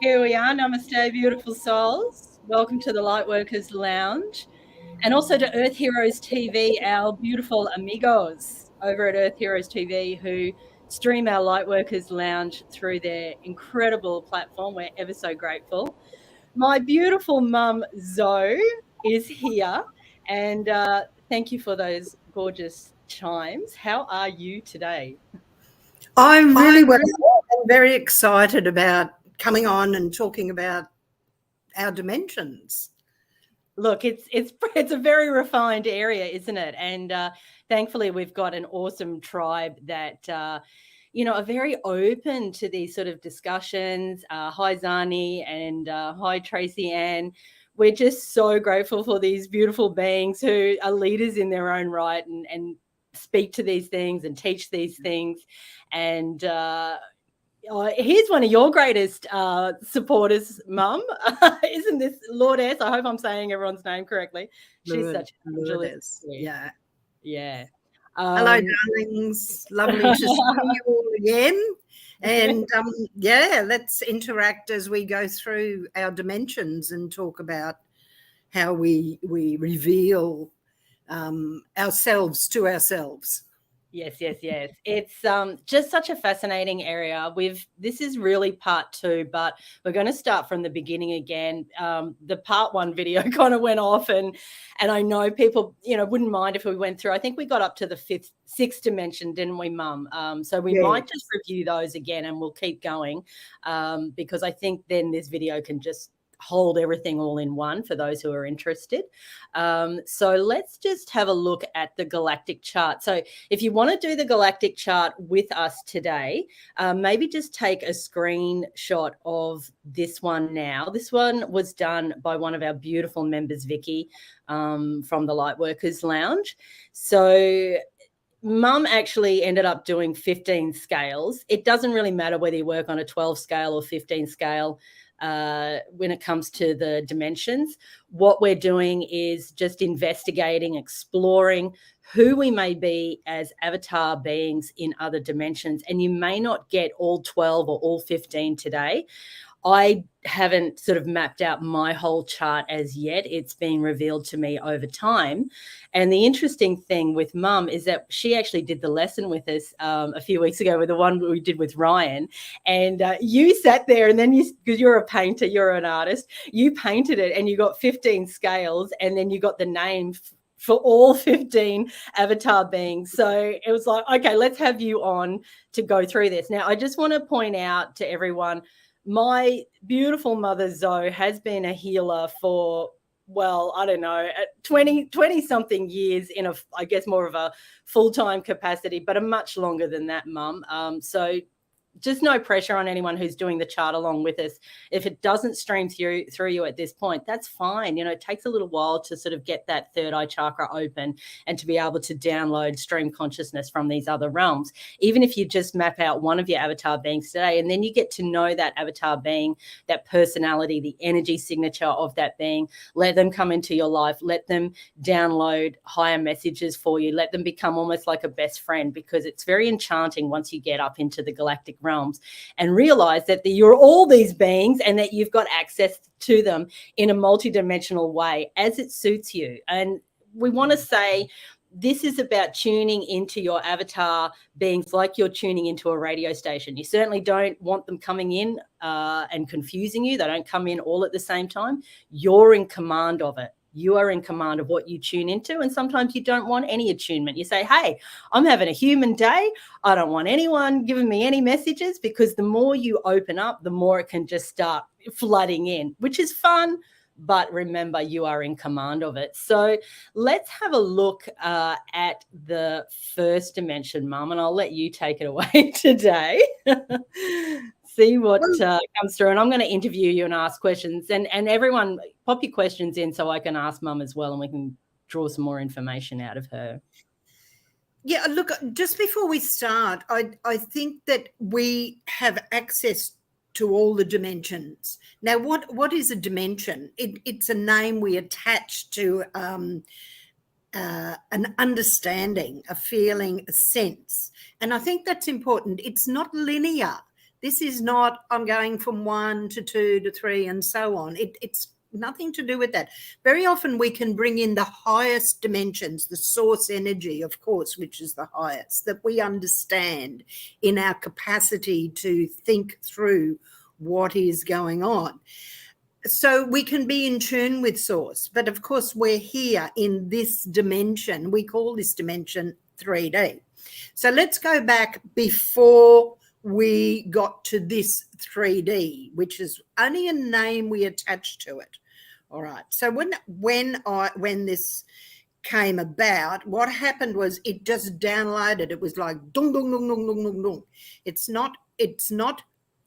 here we are. Namaste, beautiful souls. Welcome to the Lightworkers Lounge, and also to Earth Heroes TV, our beautiful amigos over at Earth Heroes TV who stream our Lightworkers Lounge through their incredible platform. We're ever so grateful. My beautiful mum, Zoe, is here, and thank you for those gorgeous chimes. How are you today? I'm really well and very excited about coming on and talking about our dimensions. Look, it's a very refined area, isn't it? And thankfully, we've got an awesome tribe that are very open to these sort of discussions. Hi, Zani, and hi, Tracy Ann. We're just so grateful for these beautiful beings who are leaders in their own right and speak to these things and teach these things. And here's one of your greatest supporters, Mum. Isn't this Lourdes? I hope I'm saying everyone's name correctly. She's such an Lourdes. Yeah. Hello, darlings. Lovely to see you all again. And let's interact as we go through our dimensions and talk about how we reveal ourselves to ourselves. Yes. It's just such a fascinating area. This is really part 2, but we're going to start from the beginning again. The part 1 video kind of went off, and I know people, wouldn't mind if we went through. I think we got up to the 6th dimension, didn't we, Mum? So we might just review those again, and we'll keep going because I think then this video can just hold everything all in one for those who are interested. So let's just have a look at the galactic chart. So if you want to do the galactic chart with us today, maybe just take a screenshot of this one now. This one was done by one of our beautiful members, Vicky, from the Lightworkers Lounge. So Mum actually ended up doing 15 scales. It doesn't really matter whether you work on a 12 scale or 15 scale. When it comes to the dimensions, what we're doing is just investigating, exploring who we may be as avatar beings in other dimensions. And you may not get all 12 or all 15 today. I haven't sort of mapped out my whole chart as yet. It's being revealed to me over time. And the interesting thing with Mum is that she actually did the lesson with us a few weeks ago with the one we did with Ryan. And you sat there and then because you're a painter, you're an artist, you painted it and you got 15 scales and then you got the name for all 15 avatar beings. So it was like, okay, let's have you on to go through this. Now, I just want to point out to everyone, my beautiful mother, Zoe, has been a healer for, well, I don't know, 20 something years in I guess more of a full-time capacity, but a much longer than that, Mum. So just no pressure on anyone who's doing the chart along with us. If it doesn't stream through you at this point, that's fine. It takes a little while to sort of get that third eye chakra open and to be able to download stream consciousness from these other realms. Even if you just map out one of your avatar beings today, and then you get to know that avatar being, that personality, the energy signature of that being, let them come into your life, let them download higher messages for you, let them become almost like a best friend, because it's very enchanting once you get up into the galactic realms and realize that you're all these beings and that you've got access to them in a multidimensional way as it suits you. And we want to say this is about tuning into your avatar beings like you're tuning into a radio station. You certainly don't want them coming in and confusing you. They don't come in all at the same time. You're in command of it. You are in command of what you tune into. And sometimes you don't want any attunement. You say, hey, I'm having a human day. I don't want anyone giving me any messages, because the more you open up, the more it can just start flooding in, which is fun. But remember, you are in command of it. So let's have a look at the first dimension, Mum, and I'll let you take it away today. See what comes through. And I'm going to interview you and ask questions. And everyone, pop your questions in so I can ask Mum as well, and we can draw some more information out of her. Yeah, look, just before we start, I think that we have access to all the dimensions. Now, what is a dimension? It's a name we attach to an understanding, a feeling, a sense. And I think that's important. It's not linear. This is not, I'm going from 1 to 2 to 3 and so on. It's nothing to do with that. Very often we can bring in the highest dimensions, the source energy, of course, which is the highest, that we understand in our capacity to think through what is going on. So we can be in tune with source. But of course, we're here in this dimension. We call this dimension 3D. So let's go back before we got to this 3D, which is only a name we attach to it. All right. So when this came about, what happened was it just downloaded. It was like dong dong dong dong dong dong dong. It's not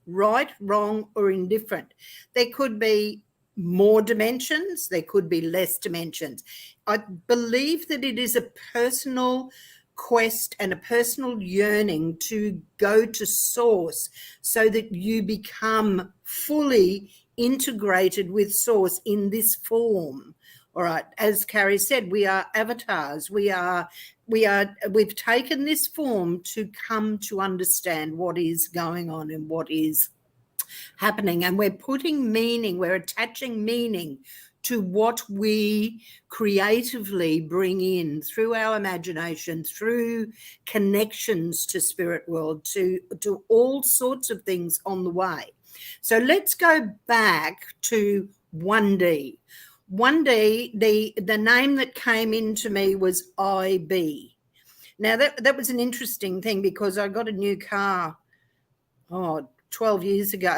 right, wrong, or indifferent. There could be more dimensions. There could be less dimensions. I believe that it is a personal quest and a personal yearning to go to source so that you become fully integrated with source in this form. All right, as Carrie said, we are avatars. We've taken this form to come to understand what is going on and what is happening, and we're putting meaning, we're attaching meaning to what we creatively bring in through our imagination, through connections to spirit world, to all sorts of things on the way. So let's go back to 1D. 1D, the name that came into me was IB. Now that was an interesting thing because I got a new car 12 years ago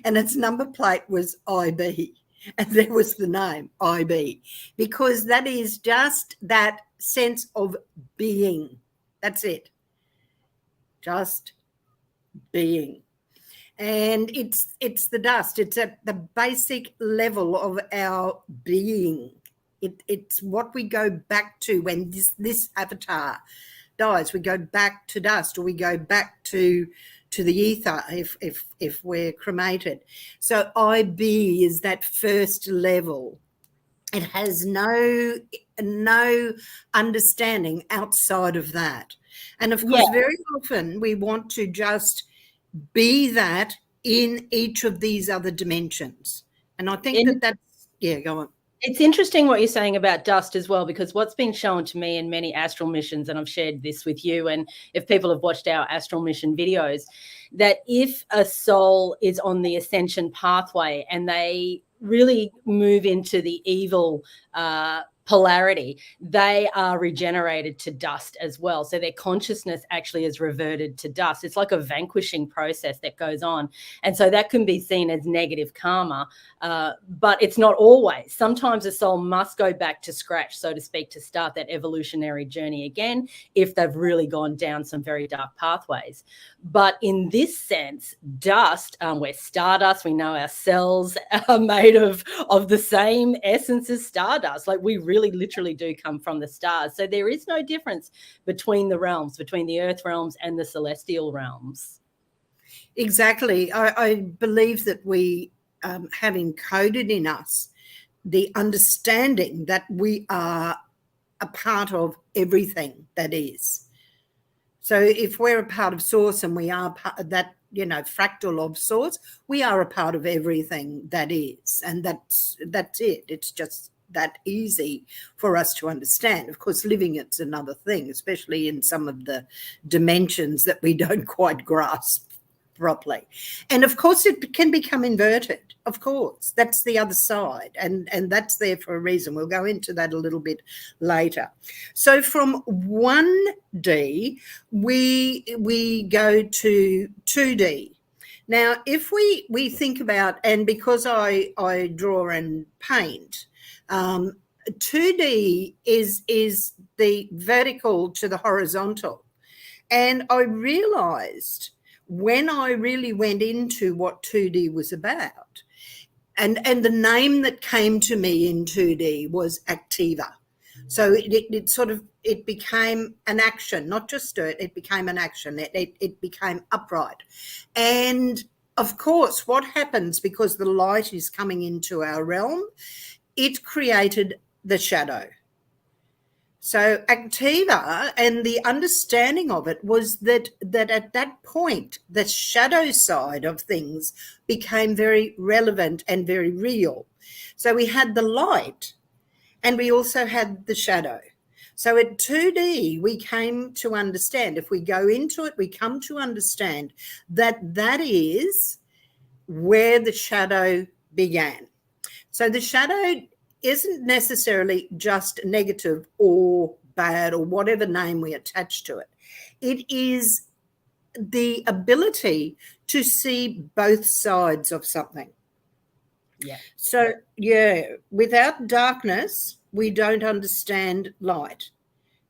and its number plate was IB. And there was the name IB, because that is just that sense of being. That's it. Just being. And it's the dust. It's at the basic level of our being. It's what we go back to when this avatar dies. We go back to dust, or we go back to the ether if we're cremated. So IB is that first level. It has no understanding outside of that. And of course, very often we want to just be that in each of these other dimensions. And I think that's, go on. It's interesting what you're saying about dust as well, because what's been shown to me in many astral missions, and I've shared this with you, and if people have watched our astral mission videos, that if a soul is on the ascension pathway and they really move into the evil polarity, they are regenerated to dust as well. So their consciousness actually is reverted to dust. It's like a vanquishing process that goes on. And so that can be seen as negative karma, but it's not always. Sometimes a soul must go back to scratch, so to speak, to start that evolutionary journey again, if they've really gone down some very dark pathways. But in this sense, dust, we're stardust. We know our cells are made of the same essence as stardust. Like, we really literally do come from the stars. So there is no difference between the realms, between the earth realms and the celestial realms. Exactly. I believe that we have encoded in us the understanding that we are a part of everything that is. So if we're a part of source and we are part of that, fractal of source, we are a part of everything that is. And that's it. It's just that easy for us to understand. Of course, living it's another thing, especially in some of the dimensions that we don't quite grasp properly. And of course, it can become inverted. Of course, that's the other side, and that's there for a reason. We'll go into that a little bit later. So from 1D, we go to 2D. Now, if we think about, and because I draw and paint, 2D is the vertical to the horizontal. And I realized when I really went into what 2D was about, and the name that came to me in 2D was Activa. So it became an action, not just it became an action. It became upright. And of course, what happens, because the light is coming into our realm, it created the shadow. So Activa, and the understanding of it was that at that point, the shadow side of things became very relevant and very real. So we had the light and we also had the shadow. So at 2D, we came to understand, if we go into it, we come to understand that that is where the shadow began. So the shadow isn't necessarily just negative or bad or whatever name we attach to it. It is the ability to see both sides of something. Yeah. So, without darkness, we don't understand light.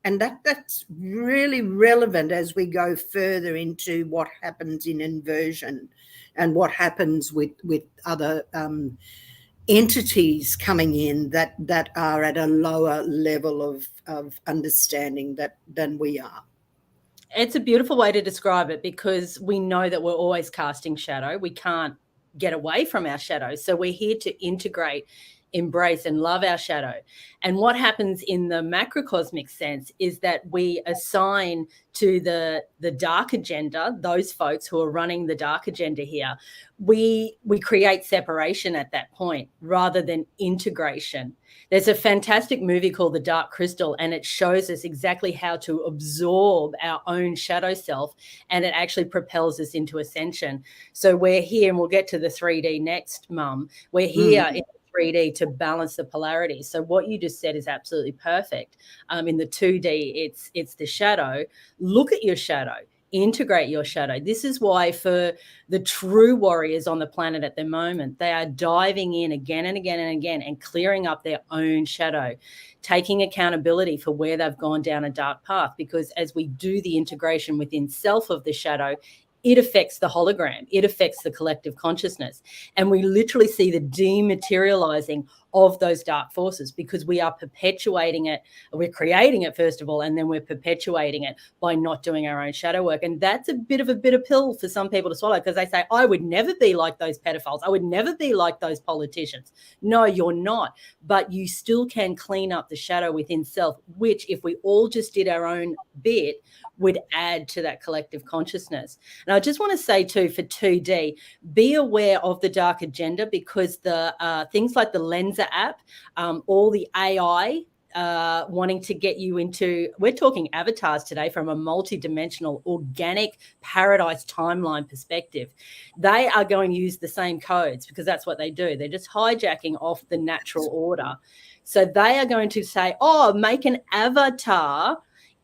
And that's really relevant as we go further into what happens in inversion and what happens with other entities coming in that are at a lower level of understanding than we are. It's a beautiful way to describe it, because we know that we're always casting shadow. We can't get away from our shadow. So we're here to integrate, embrace, and love our shadow. And what happens in the macrocosmic sense is that we assign to the dark agenda, those folks who are running the dark agenda here, we create separation at that point rather than integration. There's a fantastic movie called The Dark Crystal, and it shows us exactly how to absorb our own shadow self, and it actually propels us into ascension. So we're here, and we'll get to the 3D next, Mum. We're here in 3D to balance the polarity. So what you just said is absolutely perfect. In the 2D, it's the shadow. Look at your shadow. Integrate your shadow. This is why for the true warriors on the planet at the moment, they are diving in again and again and again and clearing up their own shadow, taking accountability for where they've gone down a dark path. Because as we do the integration within self of the shadow, it affects the hologram, it affects the collective consciousness. And we literally see the dematerializing of those dark forces, because we are perpetuating it. We're creating it, first of all, and then we're perpetuating it by not doing our own shadow work. And that's a bit of a bitter pill for some people to swallow, because they say, I would never be like those pedophiles. I would never be like those politicians. No, you're not. But you still can clean up the shadow within self, which, if we all just did our own bit, would add to that collective consciousness. And I just want to say too, for 2D, be aware of the dark agenda, because the things like the Lenser app, all the AI wanting to get you into, we're talking avatars today from a multi-dimensional organic paradise timeline perspective. They are going to use the same codes, because that's what they do. They're just hijacking off the natural order. So they are going to say, oh, make an avatar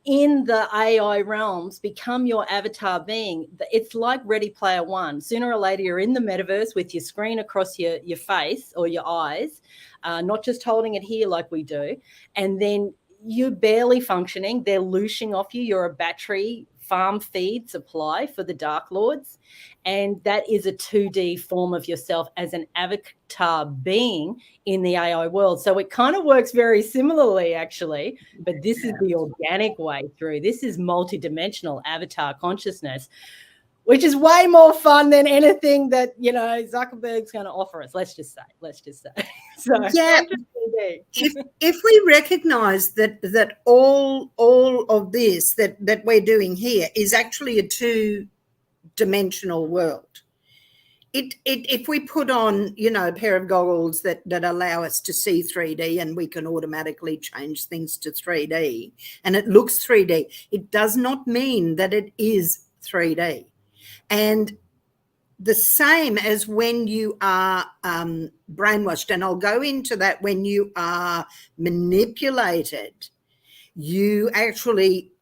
in the AI realms, become your avatar being. It's like Ready Player One. Sooner or later, you're in the metaverse with your screen across your face or your eyes, not just holding it here like we do. And then you're barely functioning. They're looshing off you. You're a battery farm feed supply for the Dark Lords. And that is a 2D form of yourself as an avatar being in the AI world. So it kind of works very similarly, actually, but this is the organic way through. This is multidimensional avatar consciousness, which is way more fun than anything that, you know, Zuckerberg's going to offer us. Let's just say. So yeah, if we recognize that all of this that we're doing here is actually a two-dimensional world. If we put on, you know, a pair of goggles that allow us to see 3D, and we can automatically change things to 3D, and it looks 3D, it does not mean that it is 3D. And the same as when you are brainwashed, and I'll go into that, when you are manipulated, you actually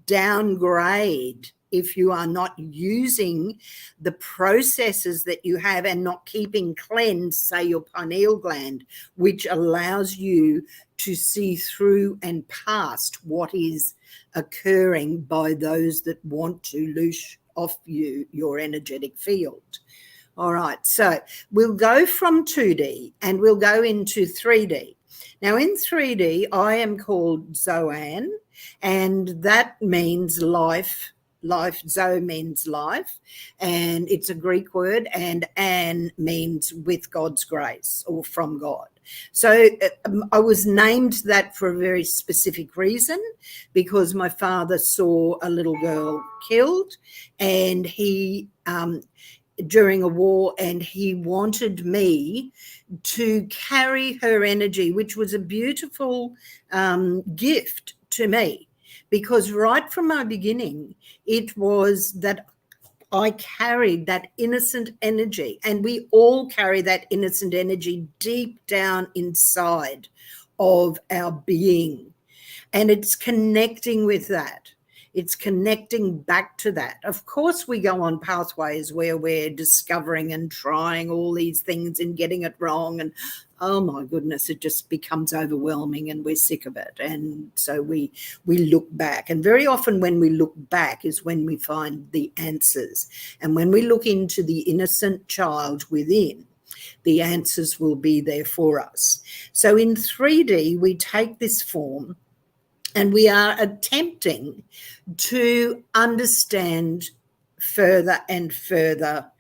downgrade if you are not using the processes that you have and not keeping cleansed, say your pineal gland, which allows you to see through and past what is occurring by those that want to loose off you, your energetic field. All right, so we'll go from 2D and we'll go into 3D. Now in 3D, I am called Zoanne, and that means life. Zoe means life, and it's a Greek word, and Anne means with God's grace or from God. So I was named that for a very specific reason, because my father saw a little girl killed, and he during a war, and he wanted me to carry her energy, which was a beautiful gift to me, because right from my beginning, it was that I carried that innocent energy, and we all carry that innocent energy deep down inside of our being. And it's connecting with that. It's connecting back to that. Of course, we go on pathways where we're discovering and trying all these things and getting it wrong. And oh my goodness, it just becomes overwhelming and we're sick of it. And so we look back. And very often when we look back is when we find the answers. And when we look into the innocent child within, the answers will be there for us. So in 3D, we take this form, and we are attempting to understand further and further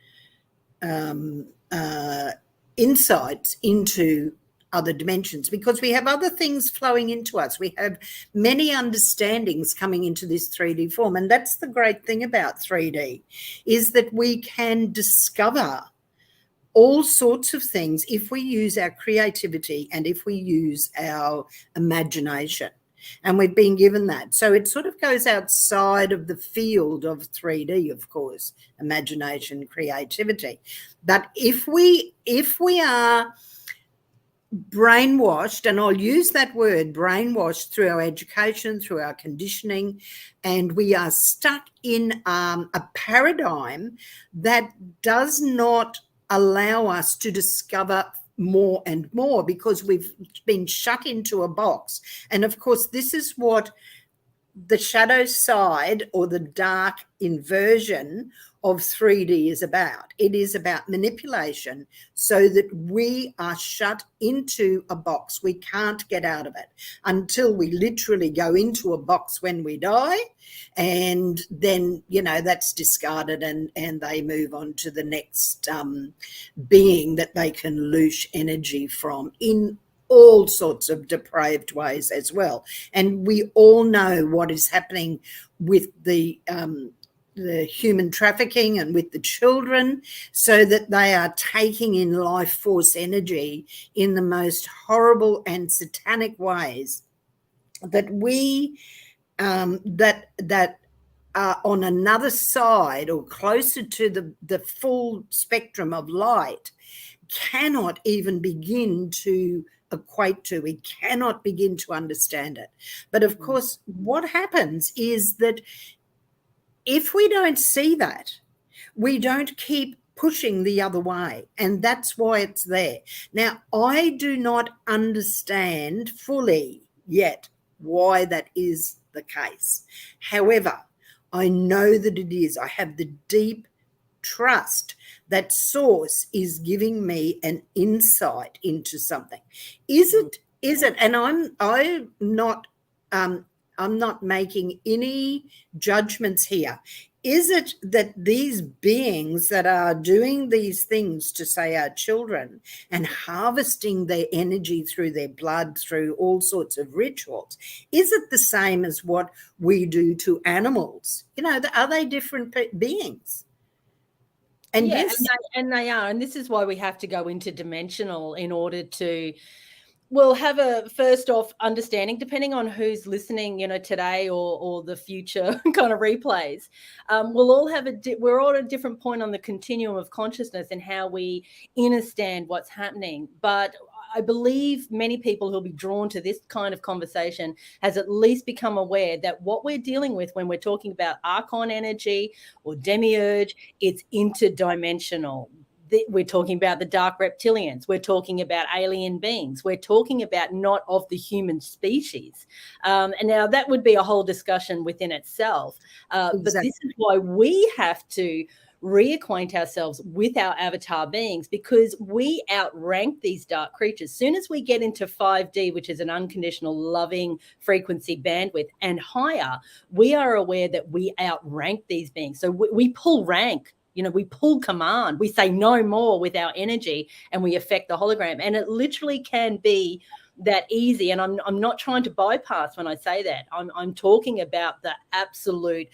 insights into other dimensions, because we have other things flowing into us. We have many understandings coming into this 3D form. And that's the great thing about 3D, is that we can discover all sorts of things if we use our creativity and if we use our imagination. And we've been given that. So it sort of goes outside of the field of 3D, of course, imagination, creativity. But if we are brainwashed, and I'll use that word, brainwashed, through our education, through our conditioning, and we are stuck in a paradigm that does not allow us to discover more and more, because we've been shut into a box. And of course, this is what the shadow side, or the dark inversion of 3D, is about. It is about manipulation, so that we are shut into a box. We can't get out of it until we literally go into a box when we die, and then, you know, that's discarded, and they move on to the next being that they can loosh energy from in all sorts of depraved ways as well. And we all know what is happening with the human trafficking and with the children, so that they are taking in life force energy in the most horrible and satanic ways, that we that are on another side, or closer to the full spectrum of light, cannot even begin to equate to. We cannot begin to understand it. But of course, what happens is that if we don't see that, we don't keep pushing the other way, and that's why it's there. Now, I do not understand fully yet why that is the case. However, I know that it is. I have the deep trust that Source is giving me an insight into something. Is it? And I'm not making any judgments here. Is it that these beings that are doing these things to, say, our children, and harvesting their energy through their blood, through all sorts of rituals, is it the same as what we do to animals? You know, are they different beings? And yeah, yes, and they are. And this is why we have to go interdimensional in order to, we'll have a first off understanding, depending on who's listening, you know, today or the future kind of replays. We'll all have we're all at a different point on the continuum of consciousness and how we understand what's happening. But I believe many people who'll be drawn to this kind of conversation has at least become aware that what we're dealing with when we're talking about Archon energy or demiurge, it's interdimensional. We're talking about the dark reptilians. We're talking about alien beings. We're talking about not of the human species. And now that would be a whole discussion within itself. Exactly. But this is why we have to reacquaint ourselves with our avatar beings, because we outrank these dark creatures. Soon as we get into 5D, which is an unconditional loving frequency bandwidth, and higher, we are aware that we outrank these beings. So we pull rank we pull command, we say no more with our energy, and we affect the hologram. And it literally can be that easy. And I'm not trying to bypass when I say that. I'm talking about the absolute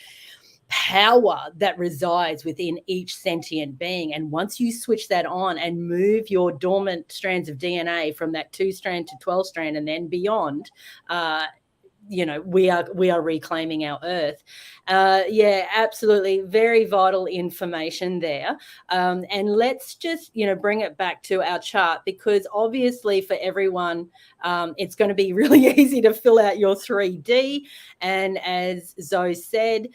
power that resides within each sentient being. And once you switch that on and move your dormant strands of DNA from that 2-strand to 12-strand and then beyond, we are reclaiming our earth. Yeah, absolutely. Very vital information there. And let's just, bring it back to our chart, because obviously for everyone, it's going to be really easy to fill out your 3D. And as Zoe said,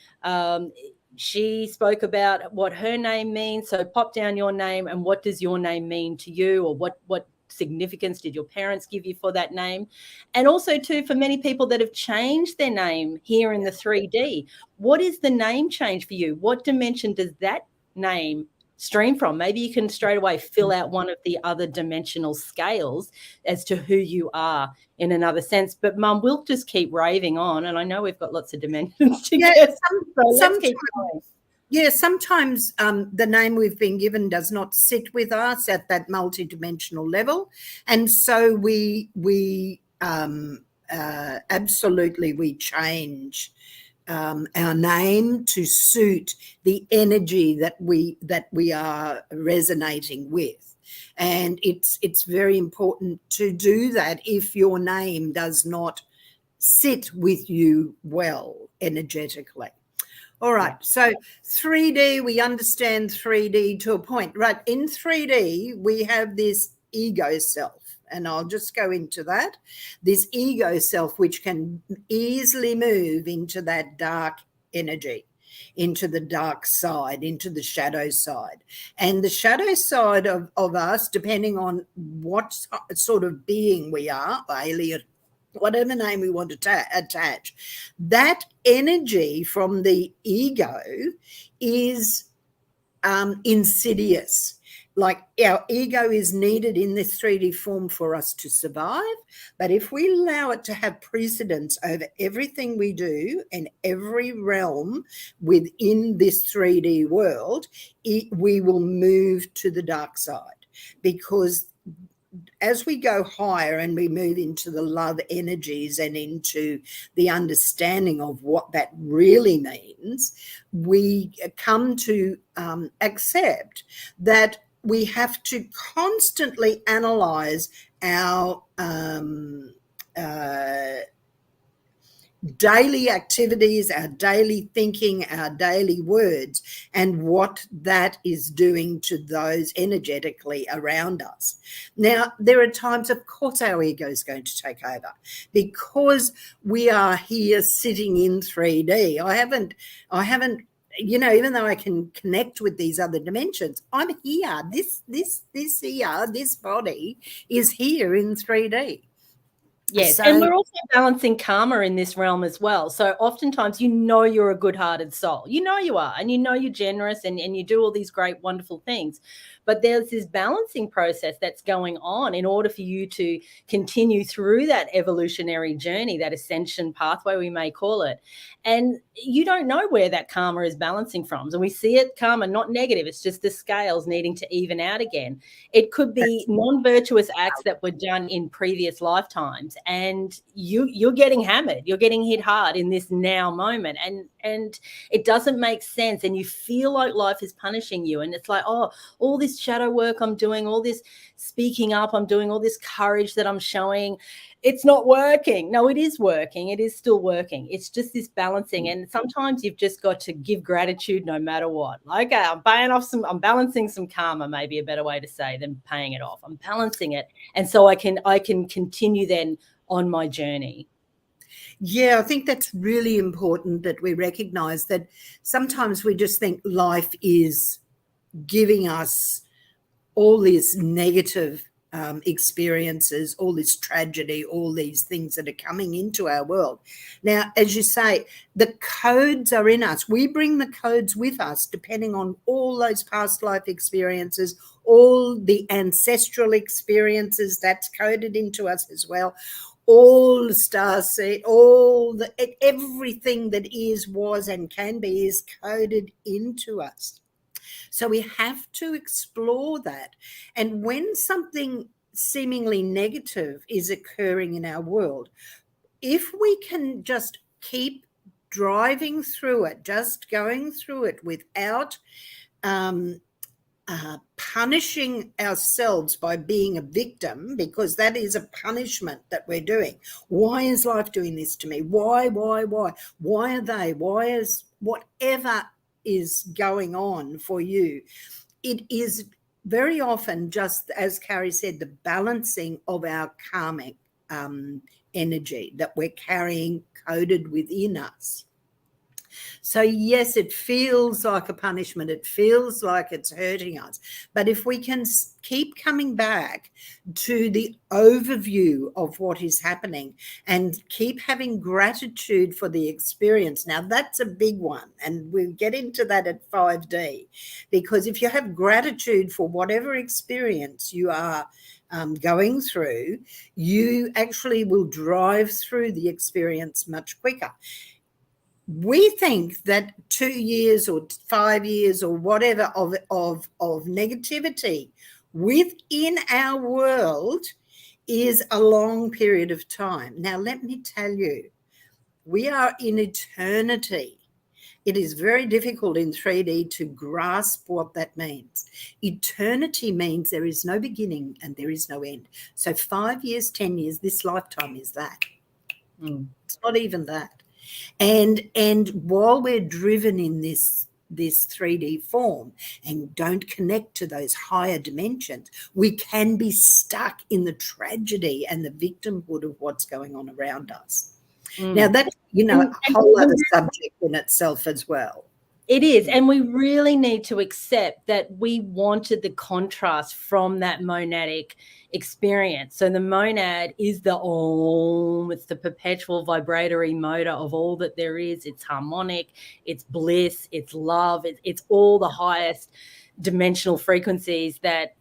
she spoke about what her name means. So pop down your name and what does your name mean to you, or what significance did your parents give you for that name? And also too, for many people that have changed their name here in the 3D, what is the name change for you? What dimension does that name stream from? Maybe you can straight away fill out one of the other dimensional scales as to who you are in another sense. But Mum, we'll just keep raving on, and I know we've got lots of dimensions to get through, so let's keep going. Yeah, sometimes the name we've been given does not sit with us at that multidimensional level, and so we absolutely we change our name to suit the energy that we are resonating with. And it's very important to do that if your name does not sit with you well energetically. All right, so 3D, we understand 3D to a point. Right, in 3D, we have this ego self, and I'll just go into that. This ego self, which can easily move into that dark energy, into the dark side, into the shadow side. And the shadow side of us, depending on what sort of being we are, alien, whatever name we want to attach, that energy from the ego is insidious. Like, our ego is needed in this 3D form for us to survive. But if we allow it to have precedence over everything we do and every realm within this 3D world, we will move to the dark side, because as we go higher and we move into the love energies and into the understanding of what that really means, we come to accept that we have to constantly analyze our daily activities, our daily thinking, our daily words, and what that is doing to those energetically around us. Now, there are times, of course, our ego is going to take over, because we are here sitting in 3D. I haven't, even though I can connect with these other dimensions, I'm here. This body is here in 3D. Yes, and we're also balancing karma in this realm as well. So oftentimes, you're a good-hearted soul. You are, and you're generous, and you do all these great, wonderful things. But there's this balancing process that's going on in order for you to continue through that evolutionary journey, that ascension pathway, we may call it. And you don't know where that karma is balancing from. So we see it karma, not negative. It's just the scales needing to even out again. It could be non-virtuous acts that were done in previous lifetimes, and you're getting hammered. You're getting hit hard in this now moment, and it doesn't make sense. And you feel like life is punishing you. And it's like, oh, all this shadow work I'm doing, all this speaking up I'm doing, all this courage that I'm showing, it's not working. No, it is working. It is still working. It's just this balancing. And sometimes you've just got to give gratitude no matter what. Okay, I'm balancing some karma, maybe a better way to say than paying it off. I'm balancing it. And so I can continue then on my journey. Yeah, I think that's really important, that we recognize that sometimes we just think life is giving us all these negative experiences, all this tragedy, all these things that are coming into our world. Now, as you say, the codes are in us. We bring the codes with us, depending on all those past life experiences, all the ancestral experiences that's coded into us as well. All the starseed, everything that is, was, and can be is coded into us. So we have to explore that. And when something seemingly negative is occurring in our world, if we can just keep driving through it, just going through it without punishing ourselves by being a victim, because that is a punishment that we're doing. Why is life doing this to me? Why are they? Why is whatever is going on for you? It is very often, just as Carrie said, the balancing of our karmic energy that we're carrying coded within us. So yes, it feels like a punishment. It feels like it's hurting us. But if we can keep coming back to the overview of what is happening and keep having gratitude for the experience. Now, that's a big one. And we'll get into that at 5D, because if you have gratitude for whatever experience you are going through, you actually will drive through the experience much quicker. We think that 2 years or 5 years or whatever of negativity within our world is a long period of time. Now, let me tell you, we are in eternity. It is very difficult in 3D to grasp what that means. Eternity means there is no beginning and there is no end. So 5 years, 10 years, this lifetime is that. It's not even that. And while we're driven in this 3D form and don't connect to those higher dimensions, we can be stuck in the tragedy and the victimhood of what's going on around us. Now, that's, a whole other subject in itself as well. It is. And we really need to accept that we wanted the contrast from that monadic experience. So the monad is the Om, it's the perpetual vibratory motor of all that there is. It's harmonic, it's bliss, it's love, it's all the highest dimensional frequencies that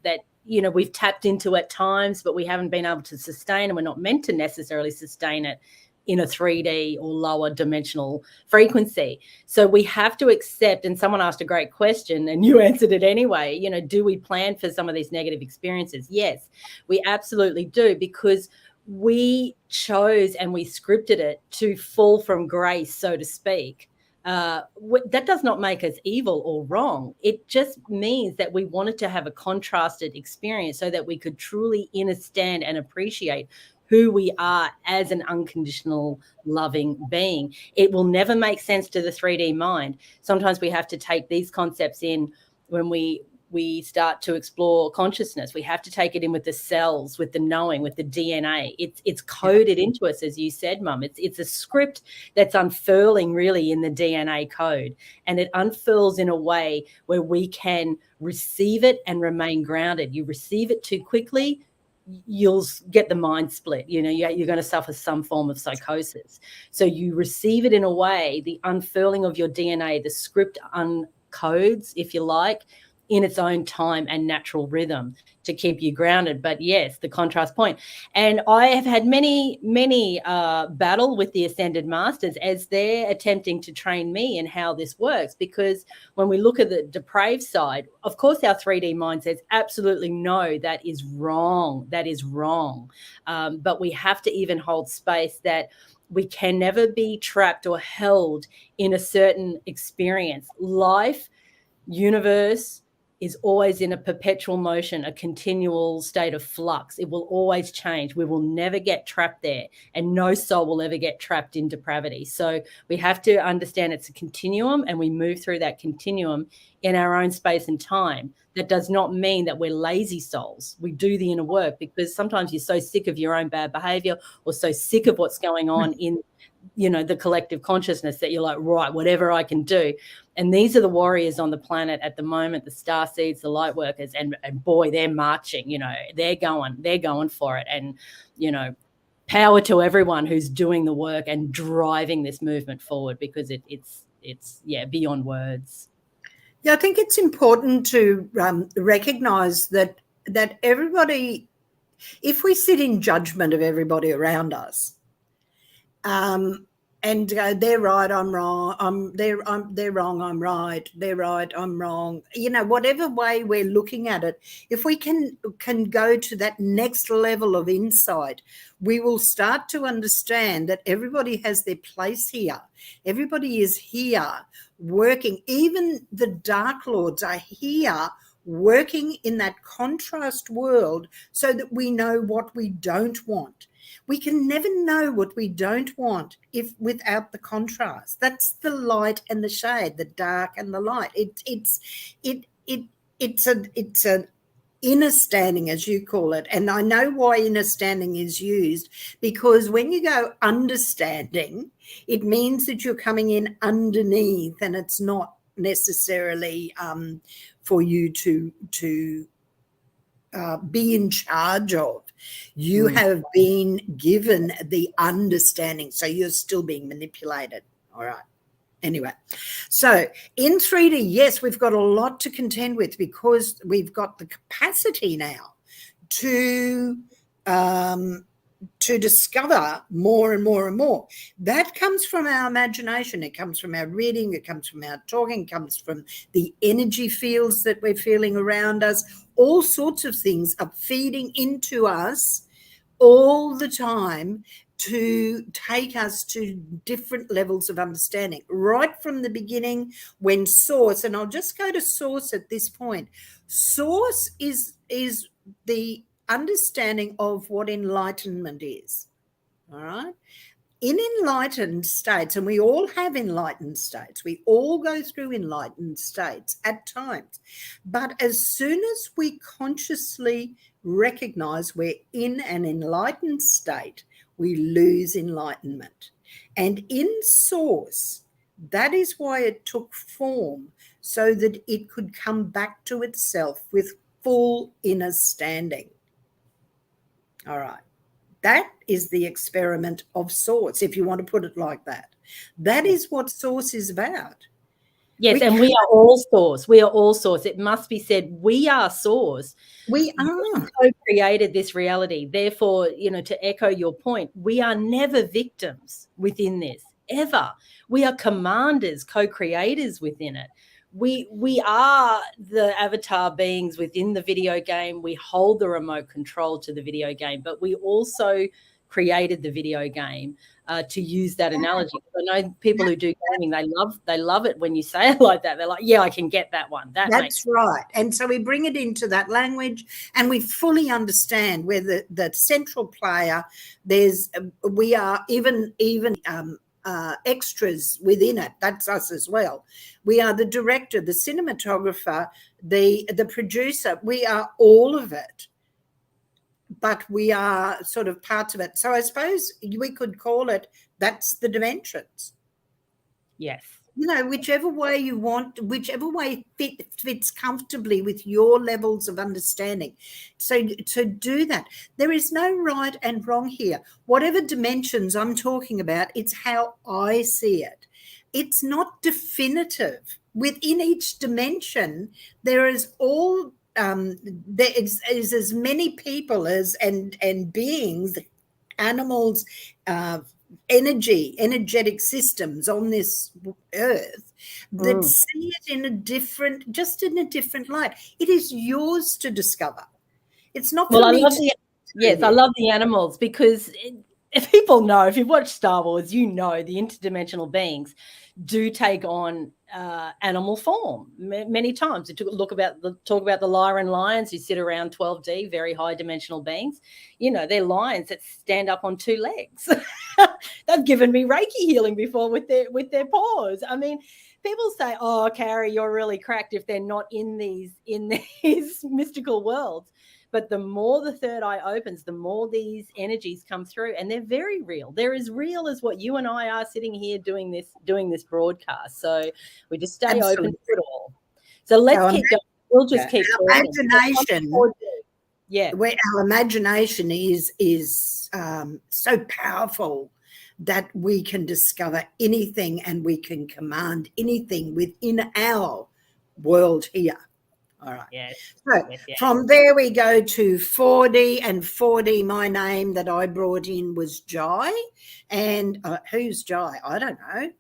we've tapped into at times, but we haven't been able to sustain, and we're not meant to necessarily sustain it in a 3D or lower dimensional frequency. So we have to accept, and someone asked a great question and you answered it anyway, do we plan for some of these negative experiences? Yes, we absolutely do, because we chose and we scripted it to fall from grace, so to speak. That does not make us evil or wrong. It just means that we wanted to have a contrasted experience so that we could truly understand and appreciate who we are as an unconditional loving being. It will never make sense to the 3D mind. Sometimes we have to take these concepts in when we start to explore consciousness. We have to take it in with the cells, with the knowing, with the DNA. It's coded into us, as you said, Mum. It's a script that's unfurling really in the DNA code, and it unfurls in a way where we can receive it and remain grounded. You receive it too quickly, you'll get the mind split. You're going to suffer some form of psychosis. So you receive it in a way, the unfurling of your DNA, the script uncodes, if you like, in its own time and natural rhythm to keep you grounded. But yes, the contrast point. And I have had many battle with the Ascended Masters as they're attempting to train me in how this works, because when we look at the depraved side, of course, our 3D mind says, absolutely no, that is wrong. That is wrong. But we have to even hold space that we can never be trapped or held in a certain experience. Life, universe, is always in a perpetual motion, a continual state of flux. It will always change. We will never get trapped there, and no soul will ever get trapped in depravity. So we have to understand it's a continuum, and we move through that continuum in our own space and time. That does not mean that we're lazy souls. We do the inner work, because sometimes you're so sick of your own bad behavior or so sick of what's going on in the collective consciousness that you're like, right, whatever I can do. And these are the warriors on the planet at the moment, the starseeds, the light workers, and boy, they're marching, they're going for it. And, power to everyone who's doing the work and driving this movement forward, because it's beyond words. Yeah, I think it's important to recognize that everybody, if we sit in judgment of everybody around us, and go, they're right, I'm wrong. They're wrong, I'm right. They're right, I'm wrong. Whatever way we're looking at it, if we can go to that next level of insight, we will start to understand that everybody has their place here. Everybody is here working. Even the Dark Lords are here working in that contrast world so that we know what we don't want. We can never know what we don't want without the contrast. That's the light and the shade, the dark and the light. It's an inner standing, as you call it. And I know why inner standing is used, because when you go understanding, it means that you're coming in underneath, and it's not necessarily for you to be in charge of. You have been given the understanding, so you're still being manipulated. All right. Anyway, so in 3D, yes, we've got a lot to contend with, because we've got the capacity now to discover more and more and more. That comes from our imagination. It comes from our reading. It comes from our talking. It comes from the energy fields that we're feeling around us. All sorts of things are feeding into us all the time to take us to different levels of understanding. Right from the beginning, when Source, and I'll just go to Source at this point, Source is the understanding of what enlightenment is. All right. In enlightened states, and we all have enlightened states, we all go through enlightened states at times, but as soon as we consciously recognize we're in an enlightened state, we lose enlightenment. And in Source, that is why it took form, so that it could come back to itself with full inner standing. All right. That is the experiment of Source, if you want to put it like that. That is what Source is about. Yes, and we are all Source. We are all Source. It must be said, we are Source. We are. Co-created this reality. Therefore, to echo your point, we are never victims within this, ever. We are commanders, co-creators within it. We are the avatar beings within the video game. We hold the remote control to the video game, but we also created the video game, to use that analogy. I know people who do gaming, they love it when you say it like that. They're like, yeah, I can get that one. That's right. And so we bring it into that language, and we fully understand where the central player, we are even extras within it. That's us as well. We are the director, the cinematographer, the producer. We are all of it, but we are sort of parts of it. So I suppose we could call it, that's the dimensions. Yes. Whichever way you want, whichever way fits comfortably with your levels of understanding. So to do that, there is no right and wrong here. Whatever dimensions I'm talking about, it's how I see it. It's not definitive. Within each dimension, there is all there is as many people and beings, animals, energetic systems on this earth that see it in a different light. It is yours to discover. It's not for me. I love the animals, because if people know, if you've watched Star Wars, the interdimensional beings do take on animal form many times. To talk about the Lyran lions who sit around 12D, very high dimensional beings. They're lions that stand up on two legs. They've given me Reiki healing before with their paws. I mean, people say, "Oh, Carrie, you're really cracked if they're not in these mystical worlds." But the more the third eye opens, the more these energies come through, and they're very real. They're as real as what you and I are sitting here doing this broadcast. So we just stay open to it all. So let's keep going. We'll just keep imagination. Where our imagination is so powerful that we can discover anything and we can command anything within our world here. All right. Yes. So Yes, yes. from there we go to 4D, and 4D, my name that I brought in was Jai. And who's Jai? I don't know.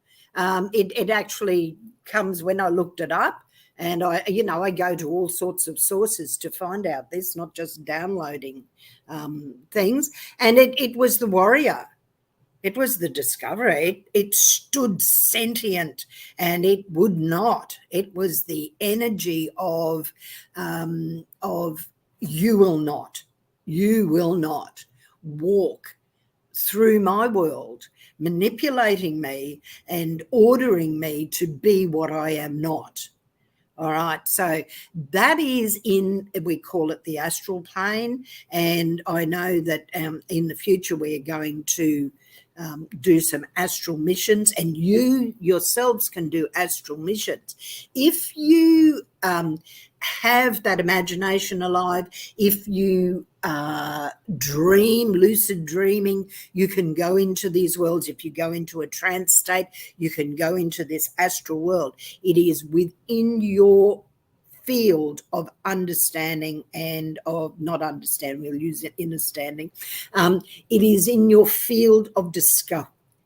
It actually comes when I looked it up. And I go to all sorts of sources to find out this, not just downloading things. And it was the warrior. It was the discovery. It stood sentient, and it would not. It was the energy of you will not walk through my world, manipulating me and ordering me to be what I am not. All right. So that is we call it the astral plane. And I know that in the future we are going to do some astral missions, and you yourselves can do astral missions. If you have that imagination alive, if you dream, lucid dreaming, you can go into these worlds. If you go into a trance state, you can go into this astral world. It is within your field of understanding and of not understanding, we'll use it understanding. It is in your field of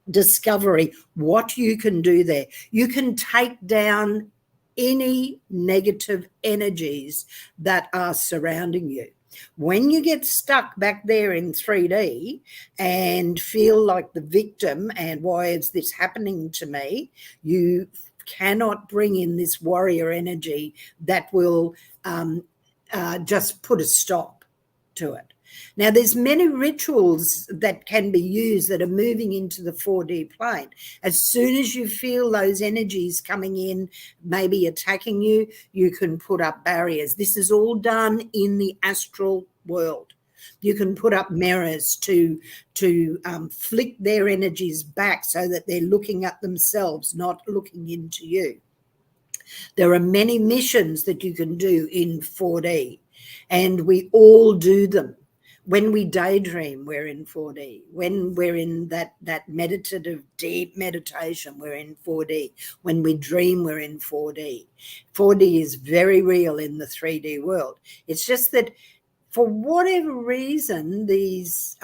discovery what you can do there. You can take down any negative energies that are surrounding you. When you get stuck back there in 3D and feel like the victim and why is this happening to me, you cannot bring in this warrior energy that will just put a stop to it. Now, there's many rituals that can be used that are moving into the 4D plane. As soon as you feel those energies coming in, maybe attacking you, you can put up barriers. This is all done in the astral world. You can put up mirrors to flick their energies back so that they're looking at themselves, not looking into you. There are many missions that you can do in 4D, and we all do them. When we daydream, we're in 4D. When we're in that meditative, deep meditation, we're in 4D. When we dream, we're in 4D. 4D is very real in the 3D world. It's just that for whatever reason, these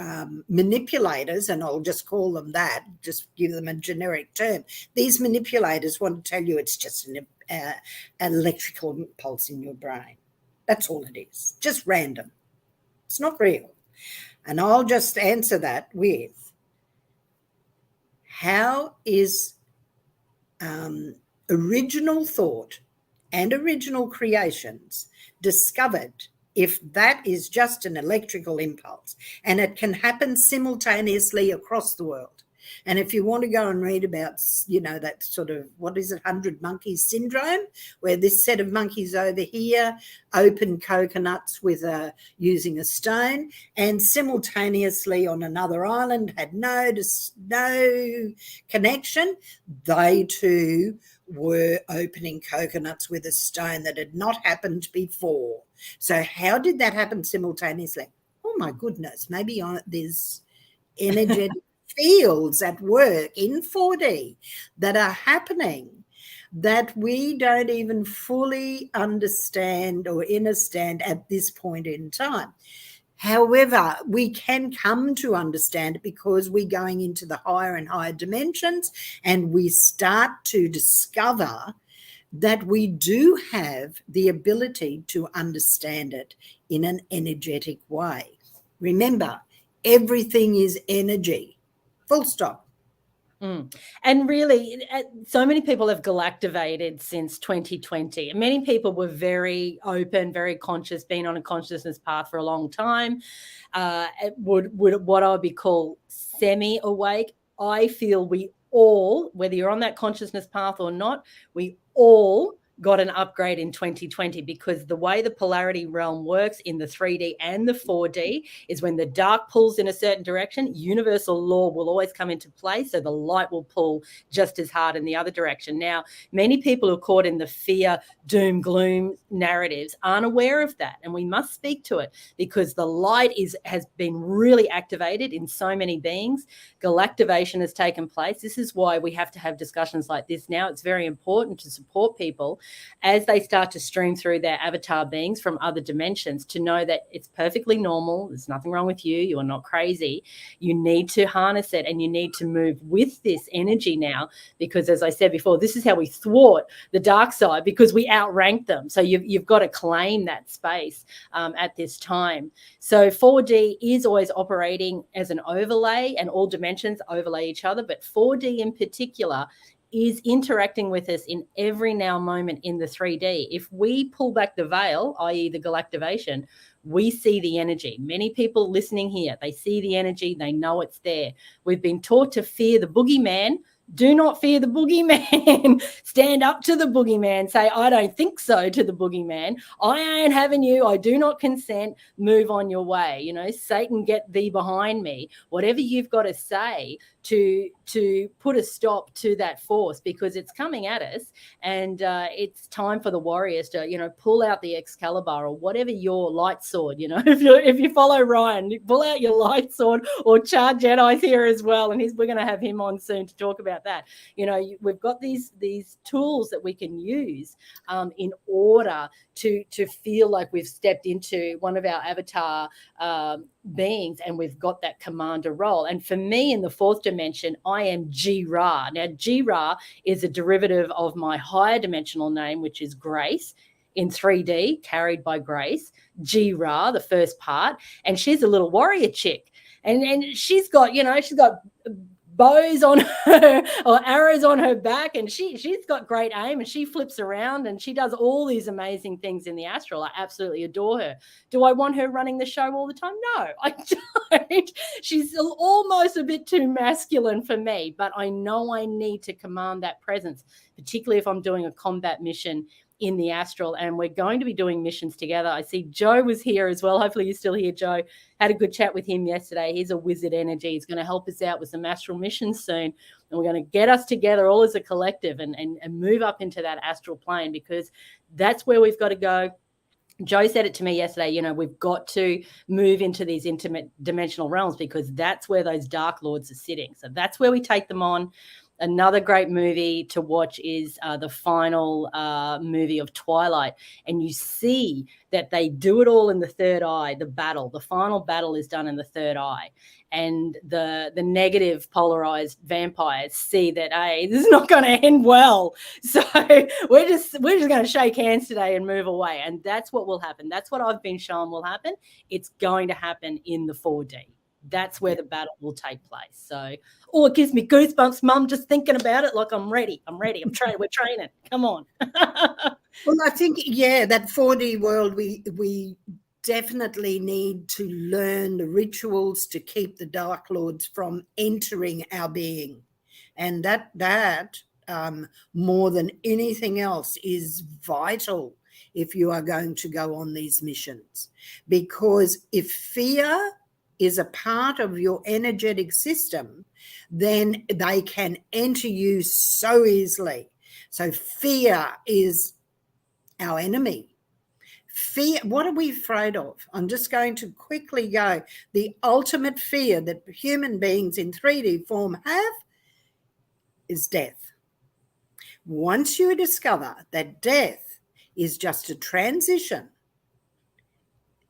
manipulators, and I'll just call them that, just give them a generic term, these manipulators want to tell you it's just an electrical pulse in your brain. That's all it is, just random. It's not real. And I'll just answer that with, how is original thought and original creations discovered if that is just an electrical impulse? And it can happen simultaneously across the world. And if you want to go and read about, that sort of, 100 monkeys syndrome, where this set of monkeys over here opened coconuts using a stone, and simultaneously on another island had no connection, they too were opening coconuts with a stone that had not happened before. So how did that happen simultaneously? Oh my goodness, maybe there's energetic fields at work in 4D that are happening that we don't even fully understand or understand at this point in time. However, we can come to understand it because we're going into the higher and higher dimensions, and we start to discover that we do have the ability to understand it in an energetic way. Remember, everything is energy. Full stop. And really, so many people have galactivated since 2020. Many people were very open, very conscious, been on a consciousness path for a long time. Would what I would be called semi-awake. I feel we all, whether you're on that consciousness path or not, we all got an upgrade in 2020, because the way the polarity realm works in the 3D and the 4D is when the dark pulls in a certain direction, universal law will always come into play. So the light will pull just as hard in the other direction. Now, many people who are caught in the fear, doom, gloom narratives aren't aware of that. And we must speak to it, because the light has been really activated in so many beings. Galactivation has taken place. This is why we have to have discussions like this now. It's very important to support people as they start to stream through their avatar beings from other dimensions, to know that it's perfectly normal. There's nothing wrong with you. You are not crazy. You need to harness it, and you need to move with this energy now, because as I said before, this is how we thwart the dark side, because we outrank them. So you've got to claim that space at this time. So 4D is always operating as an overlay, and all dimensions overlay each other, but 4D in particular is interacting with us in every now moment in the 3D. If we pull back the veil, i.e. the galactivation, we see the energy. Many people listening here, they see the energy, they know it's there. We've been taught to fear the boogeyman. Do not fear the boogeyman. Stand up to the boogeyman. Say, I don't think so, to the boogeyman. I ain't having you. I do not consent. Move on your way. You know, Satan, get thee behind me. Whatever you've got to say to put a stop to that force, because it's coming at us, and it's time for the warriors to, you know, pull out the Excalibur or whatever your light sword. You know, if you follow Ryan, pull out your light sword, or Char Jedi's here as well, and we're going to have him on soon to talk about that. You know, we've got these tools that we can use in order to feel like we've stepped into one of our avatar beings, and we've got that commander role. And for me, in the fourth dimension, I am G-Ra. Now, G-Ra is a derivative of my higher dimensional name, which is Grace, in 3D, carried by Grace. G-Ra, the first part, and she's a little warrior chick, and she's got, you know, she's got bows on her or arrows on her back, and she's got great aim, and she flips around, and she does all these amazing things in the astral. I absolutely adore her. Do I want her running the show all the time? No, I don't. She's almost a bit too masculine for me, but I know I need to command that presence, particularly if I'm doing a combat mission in the astral. And we're going to be doing missions together. I see Joe was here as well. Hopefully you're still here, Joe. Had a good chat with him yesterday. He's a wizard energy. He's going to help us out with some astral missions soon. And we're going to get us together all as a collective and move up into that astral plane, because that's where we've got to go. Joe said it to me yesterday, you know, we've got to move into these intimate dimensional realms, because that's where those dark lords are sitting. So that's where we take them on. Another great movie to watch is the final movie of Twilight. And you see that they do it all in the third eye. The final battle is done in the third eye. And the negative polarized vampires see that, hey, this is not going to end well. So we're just going to shake hands today and move away. And that's what will happen. That's what I've been shown will happen. It's going to happen in the 4D. That's where the battle will take place. So, it gives me goosebumps, Mum, just thinking about it. Like, I'm ready. I'm training. We're training. Come on. Well, I think, yeah, that 4D world, we definitely need to learn the rituals to keep the Dark Lords from entering our being. And that more than anything else is vital if you are going to go on these missions. Because if fear is a part of your energetic system, then they can enter you so easily. So fear is our enemy. Fear, what are we afraid of? I'm just going to quickly go. The ultimate fear that human beings in 3D form have is death. Once you discover that death is just a transition,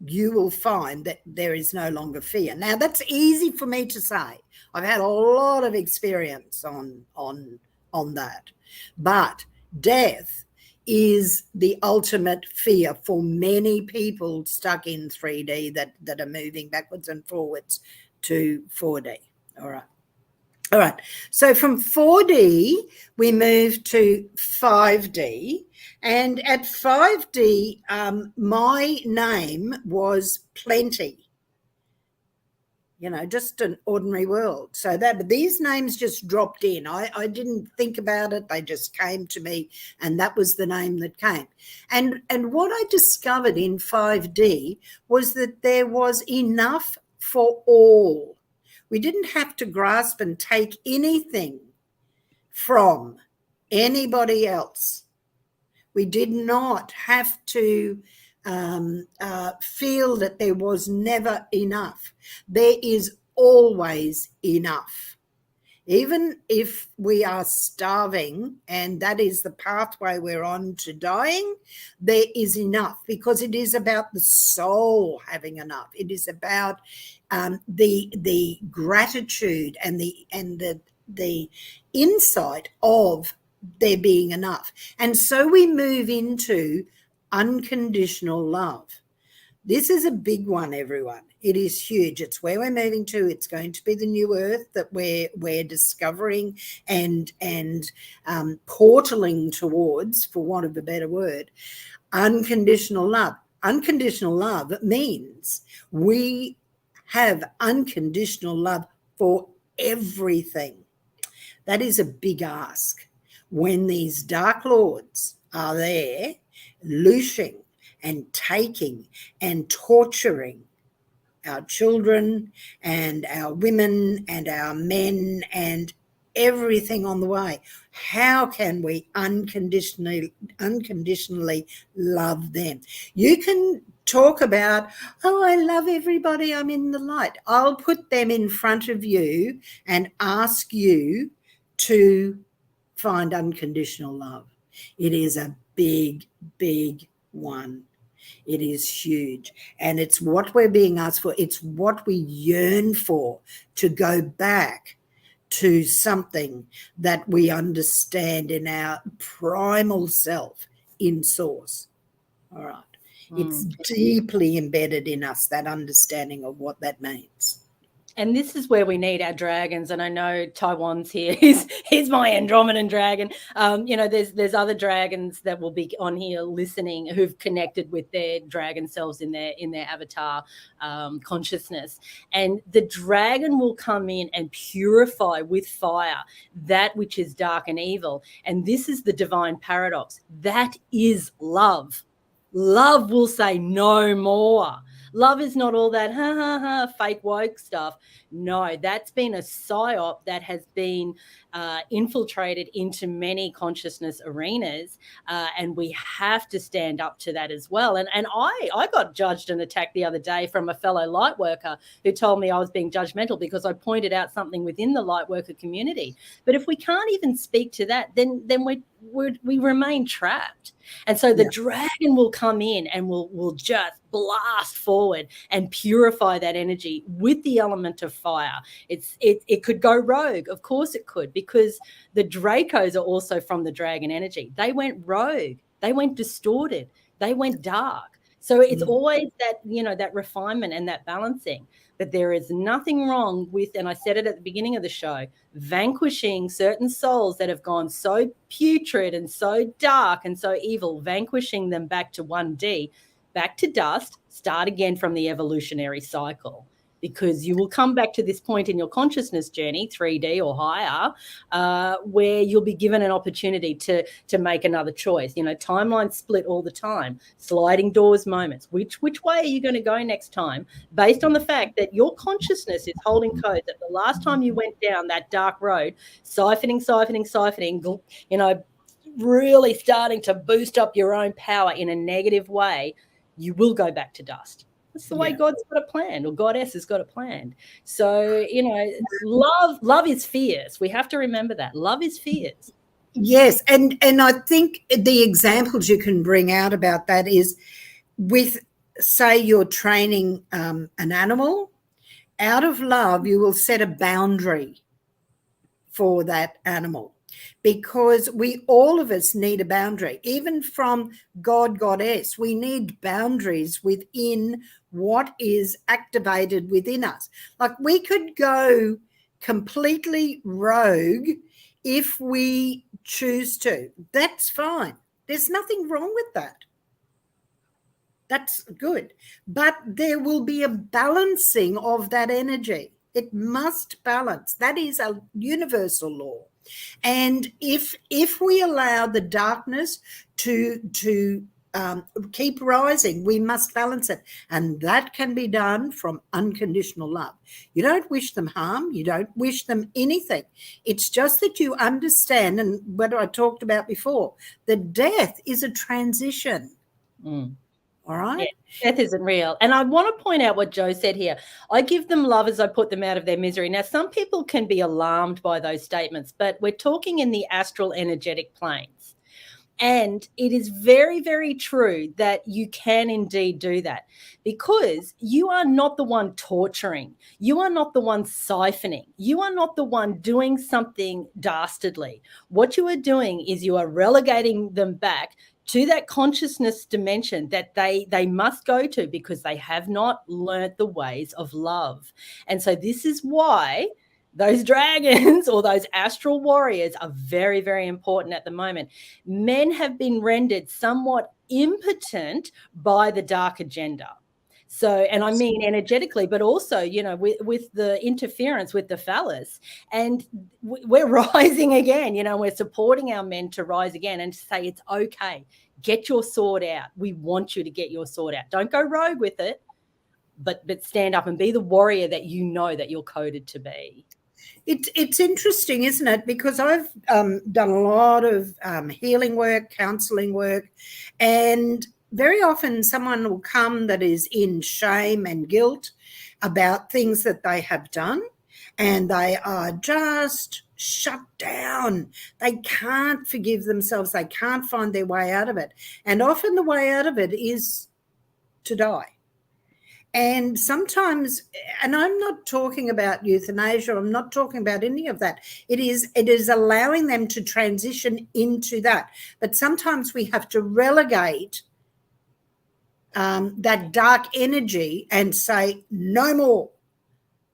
you will find that there is no longer fear. Now, that's easy for me to say. I've had a lot of experience on that. But death is the ultimate fear for many people stuck in 3D that are moving backwards and forwards to 4D. All right. So from 4D, we move to 5D. And at 5D, my name was Plenty. You know, just an ordinary world. So but these names just dropped in. I didn't think about it. They just came to me, and that was the name that came. And what I discovered in 5D was that there was enough for all. We didn't have to grasp and take anything from anybody else. We did not have to feel that there was never enough. There is always enough. Even if we are starving and that is the pathway we're on to dying, there is enough, because it is about the soul having enough. It is about the gratitude and the insight of there being enough. And so we move into unconditional love. This is a big one, everyone. It is huge. It's where we're moving to. It's going to be the new earth that we're discovering and portaling towards, for want of a better word. Unconditional love. Unconditional love means we have unconditional love for everything. That is a big ask. When these dark lords are there, loosing and taking and torturing our children and our women and our men and everything on the way, how can we unconditionally love them? You can talk about, oh, I love everybody, I'm in the light. I'll put them in front of you and ask you to find unconditional love. It is a big, big one. It is huge. And it's what we're being asked for. It's what we yearn for, to go back to something that we understand in our primal self, in source. All right. It's deeply embedded in us, that understanding of what that means. And this is where we need our dragons. And I know Taiwan's here. He's my Andromedan dragon. There's other dragons that will be on here listening who've connected with their dragon selves in their avatar consciousness. And the dragon will come in and purify with fire that which is dark and evil. And this is the divine paradox. That is love. Love will say no more. Love is not all that fake woke stuff. No, that's been a psyop that has been infiltrated into many consciousness arenas, and we have to stand up to that as well. And I got judged and attacked the other day from a fellow light worker who told me I was being judgmental because I pointed out something within the light worker community. But if we can't even speak to that, then we remain trapped. And so the dragon will come in and will just blast forward and purify that energy with the element of fire. It could go rogue. Of course it could, because the Dracos are also from the dragon energy. They went rogue. They went distorted. They went dark. So it's always that refinement and that balancing. But there is nothing wrong with, and I said it at the beginning of the show, vanquishing certain souls that have gone so putrid and so dark and so evil, vanquishing them back to 1D, back to dust, start again from the evolutionary cycle. Because you will come back to this point in your consciousness journey, 3D or higher, where you'll be given an opportunity to make another choice. Timelines split all the time, sliding doors moments. Which way are you going to go next time, based on the fact that your consciousness is holding code that the last time you went down that dark road, siphoning, really starting to boost up your own power in a negative way, you will go back to dust. That's the way God's got it planned, or Goddess has got it planned. So, love is fierce. We have to remember that. Love is fierce. Yes. And I think the examples you can bring out about that is with, say, you're training an animal. Out of love, you will set a boundary for that animal, because all of us need a boundary. Even from God, Goddess, we need boundaries within what is activated within us. Like, we could go completely rogue if we choose to. That's fine. There's nothing wrong with that. That's good. But there will be a balancing of that energy. It must balance. That is a universal law. And if we allow the darkness to keep rising, we must balance it. And that can be done from unconditional love. You don't wish them harm. You don't wish them anything. It's just that you understand, and what I talked about before, that death is a transition. All right. Yeah, death isn't real. And I want to point out what Joe said here. I give them love as I put them out of their misery. Now, some people can be alarmed by those statements, but we're talking in the astral energetic planes. And it is very, very true that you can indeed do that, because you are not the one torturing. You are not the one siphoning. You are not the one doing something dastardly. What you are doing is you are relegating them back to that consciousness dimension that they must go to, because they have not learnt the ways of love. And so this is why those dragons or those astral warriors are very, very important at the moment. Men have been rendered somewhat impotent by the dark agenda. So, and I mean energetically, but also, you know, with the interference with the phallus. And we're rising again, you know, we're supporting our men to rise again and to say it's okay. Get your sword out. We want you to get your sword out. Don't go rogue with it, but stand up and be the warrior that you know that you're coded to be. It's interesting, isn't it? Because I've done a lot of healing work, counselling work, and very often someone will come that is in shame and guilt about things that they have done, and they are just shut down. They can't forgive themselves. They can't find their way out of it. And often the way out of it is to die. And sometimes, and I'm not talking about euthanasia, I'm not talking about any of that. It is allowing them to transition into that. But sometimes we have to relegate that dark energy and say, no more,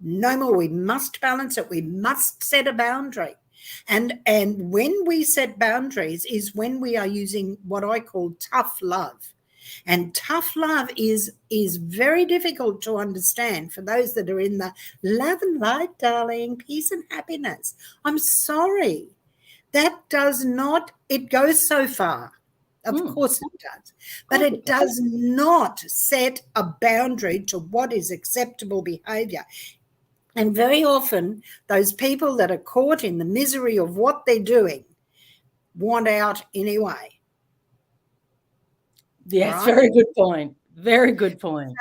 no more. We must balance it. We must set a boundary. And when we set boundaries is when we are using what I call tough love. And tough love is very difficult to understand for those that are in the love and light, darling, peace and happiness. I'm sorry. That does not, it goes so far. Of course it does. But it does not set a boundary to what is acceptable behavior. And very often those people that are caught in the misery of what they're doing want out anyway. Yes, right? Very good point. Very good point.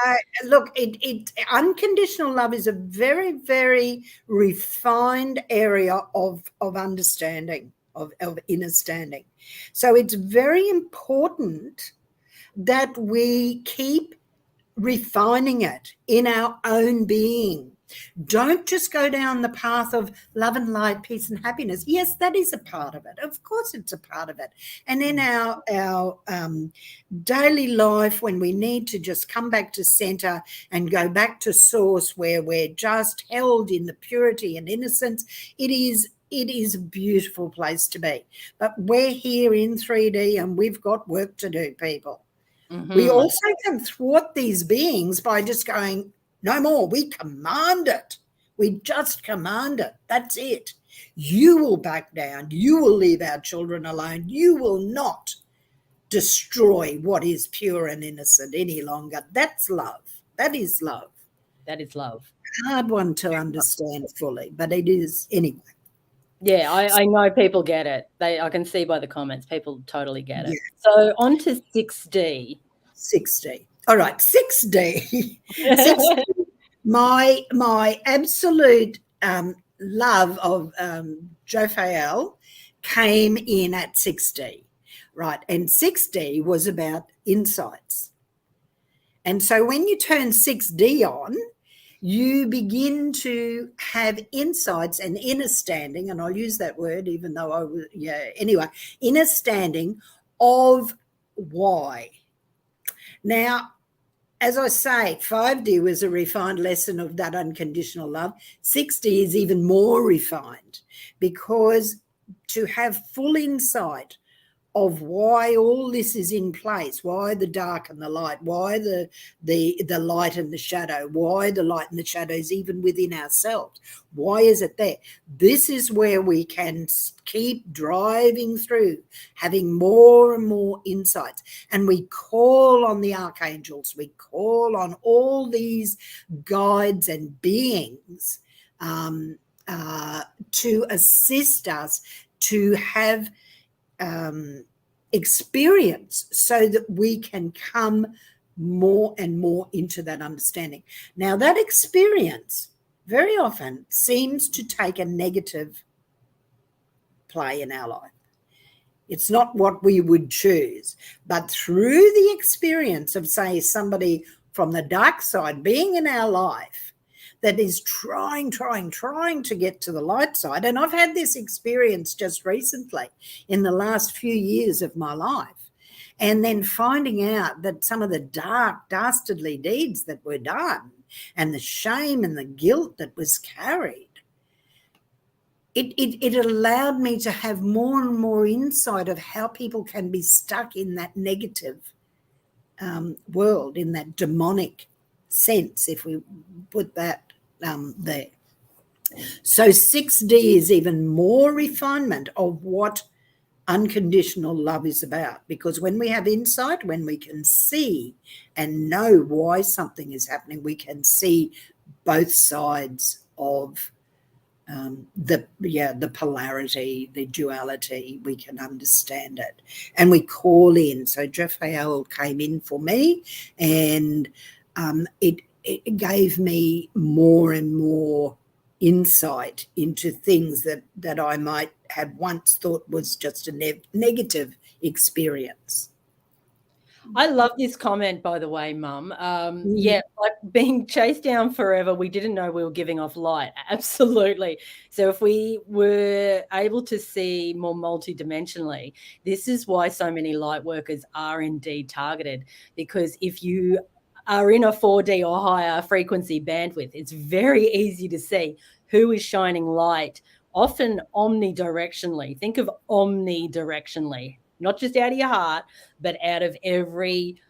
Look, unconditional love is a very, very refined area of understanding, of inner standing. So it's very important that we keep refining it in our own being. Don't just go down the path of love and light, peace and happiness. Yes, that is a part of it. Of course it's a part of it. And in our daily life, when we need to just come back to center and go back to source, where we're just held in the purity and innocence, it is a beautiful place to be. But we're here in 3D and we've got work to do, people. Mm-hmm. We also can thwart these beings by just going, no more. We command it. We just command it. That's it. You will back down. You will leave our children alone. You will not destroy what is pure and innocent any longer. That's love. That is love. That is love. Hard one to understand fully, but it is anyway. Yeah, I know people get it. I can see by the comments, people totally get it. Yeah. So on to 6D. 6D. All right, 6D. 6D. My absolute love of Jophael came in at 6D, right? And 6D was about insights. And so when you turn 6D on, you begin to have insights and inner standing, and I'll use that word even though inner standing of why. Now, as I say, 5D was a refined lesson of that unconditional love. 6D is even more refined, because to have full insight of why all this is in place, why the dark and the light, why the light and the shadow, why the light and the shadow is even within ourselves, why is it there? This is where we can keep driving through, having more and more insights. And we call on the archangels, we call on all these guides and beings to assist us to have experience, so that we can come more and more into that understanding. Now, that experience very often seems to take a negative play in our life. It's not what we would choose. But through the experience of, say, somebody from the dark side being in our life that is trying to get to the light side, and I've had this experience just recently in the last few years of my life, and then finding out that some of the dark, dastardly deeds that were done and the shame and the guilt that was carried, it allowed me to have more and more insight of how people can be stuck in that negative world, in that demonic sense, if we put that there. So 6D is even more refinement of what unconditional love is about, because when we have insight, when we can see and know why something is happening, we can see both sides of the polarity, the duality. We can understand it, and we call in. So Raphael came in for me, and it gave me more and more insight into things that I might have once thought was just a negative experience. I love this comment, by the way, Mum. Yeah, like being chased down forever, we didn't know we were giving off light. Absolutely. So if we were able to see more multidimensionally, this is why so many light workers are indeed targeted, because if you are in a 4D or higher frequency bandwidth, it's very easy to see who is shining light, often omnidirectionally. Think of omnidirectionally, not just out of your heart, but out of every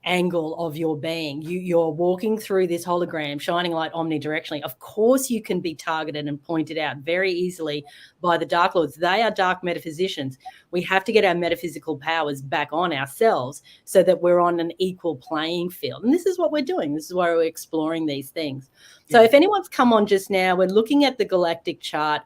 angle of your being. You're walking through this hologram, shining light omnidirectionally. Of course, you can be targeted and pointed out very easily by the Dark Lords. They are dark metaphysicians. We have to get our metaphysical powers back on ourselves so that we're on an equal playing field. And this is what we're doing. This is why we're exploring these things. So if anyone's come on just now, we're looking at the galactic chart.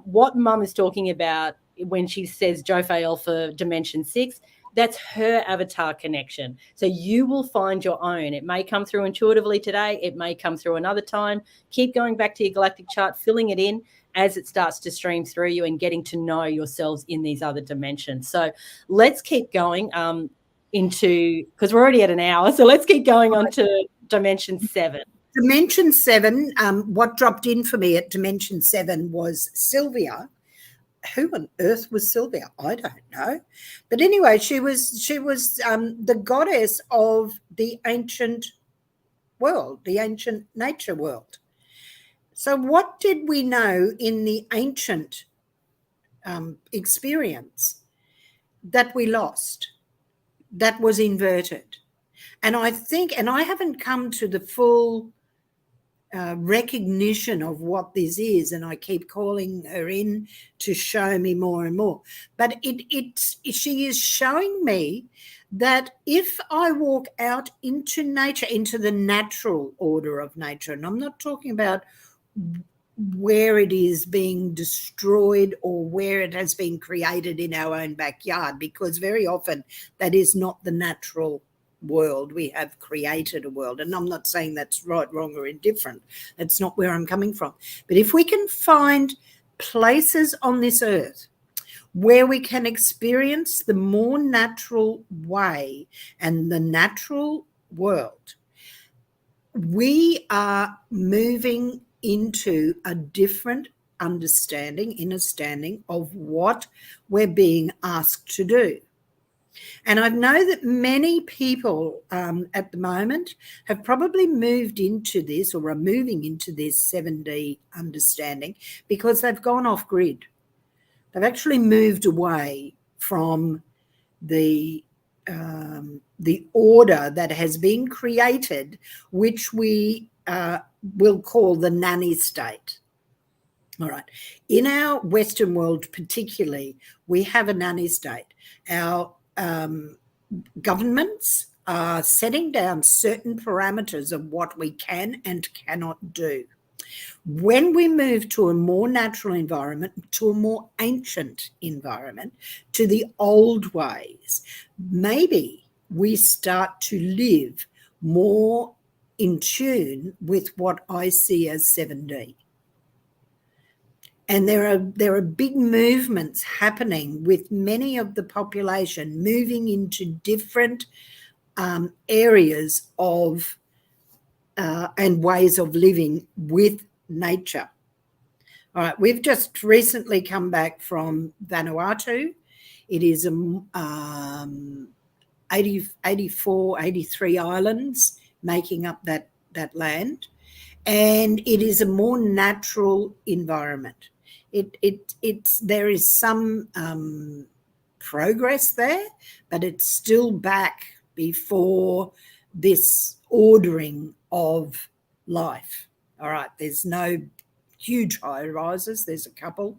What Mum is talking about when she says Jophael for Dimension 6, that's her avatar connection. So you will find your own. It may come through intuitively today. It may come through another time. Keep going back to your galactic chart, filling it in as it starts to stream through you and getting to know yourselves in these other dimensions. So let's keep going because we're already at an hour. So let's keep going on to Dimension 7. Dimension 7, what dropped in for me at Dimension 7 was Sylvia. Who on earth was Sylvia? I don't know. But anyway, she was the goddess of the ancient world, the ancient nature world. So what did we know in the ancient experience that we lost, that was inverted? And I think, and I haven't come to the full recognition of what this is, and I keep calling her in to show me more and more, but she is showing me that if I walk out into nature, into the natural order of nature, and I'm not talking about where it is being destroyed or where it has been created in our own backyard, because very often that is not the natural world. We have created a world, and I'm not saying that's right, wrong, or indifferent. That's not where I'm coming from. But if we can find places on this earth where we can experience the more natural way and the natural world, we are moving into a different understanding of what we're being asked to do. And I know that many people at the moment have probably moved into this, or are moving into this 7D understanding, because they've gone off grid. They've actually moved away from the order that has been created, which we will call the nanny state. All right. In our Western world particularly, we have a nanny state. Our governments are setting down certain parameters of what we can and cannot do. When we move to a more natural environment, to a more ancient environment, to the old ways, maybe we start to live more in tune with what I see as 7D. And there are big movements happening with many of the population moving into different areas of and ways of living with nature. All right, we've just recently come back from Vanuatu. It is 84, 83 islands making up that land. And it is a more natural environment. There is some progress there, but it's still back before this ordering of life. All right, there's no huge high rises, there's a couple,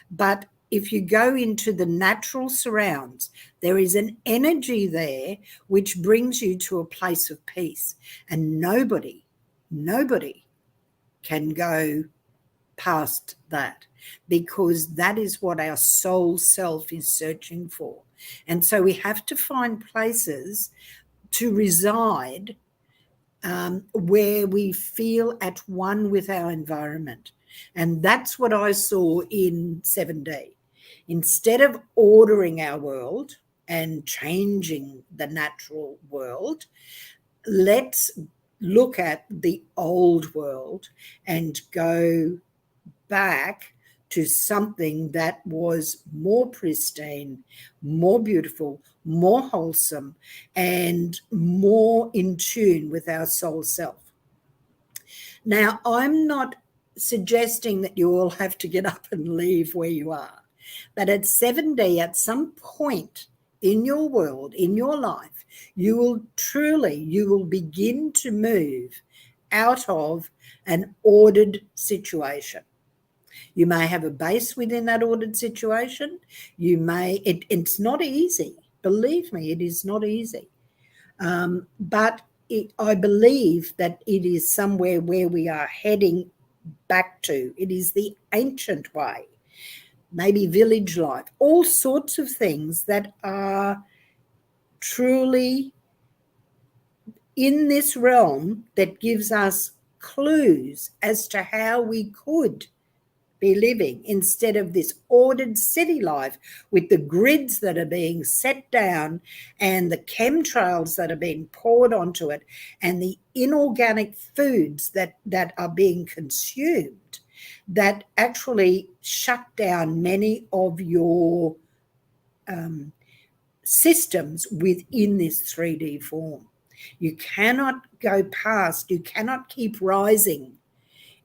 but if you go into the natural surrounds, there is an energy there which brings you to a place of peace, and nobody can go past that, because that is what our soul self is searching for. And so we have to find places to reside where we feel at one with our environment. And that's what I saw in 7D. Instead of ordering our world and changing the natural world, let's look at the old world and go back to something that was more pristine, more beautiful, more wholesome, and more in tune with our soul self. Now, I'm not suggesting that you all have to get up and leave where you are, but at 7D, at some point in your world, in your life, you will begin to move out of an ordered situation. You may have a base within that ordered situation. It's not easy. Believe me, it is not easy. But I believe that it is somewhere where we are heading back to. It is the ancient way, maybe village life, all sorts of things that are truly in this realm that gives us clues as to how we could be living instead of this ordered city life with the grids that are being set down and the chemtrails that are being poured onto it and the inorganic foods that are being consumed that actually shut down many of your systems within this 3D form. You cannot go past, you cannot keep rising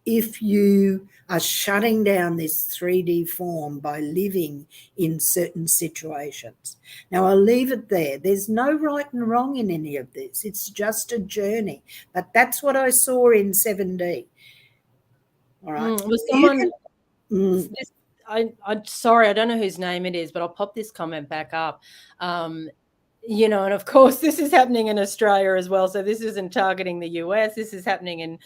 if you are shutting down this 3D form by living in certain situations. Now, I'll leave it there. There's no right and wrong in any of this. It's just a journey. But that's what I saw in 7D. All right. Was someone... I'm sorry, I don't know whose name it is, but I'll pop this comment back up. And of course, this is happening in Australia as well. So this isn't targeting the US. This is happening in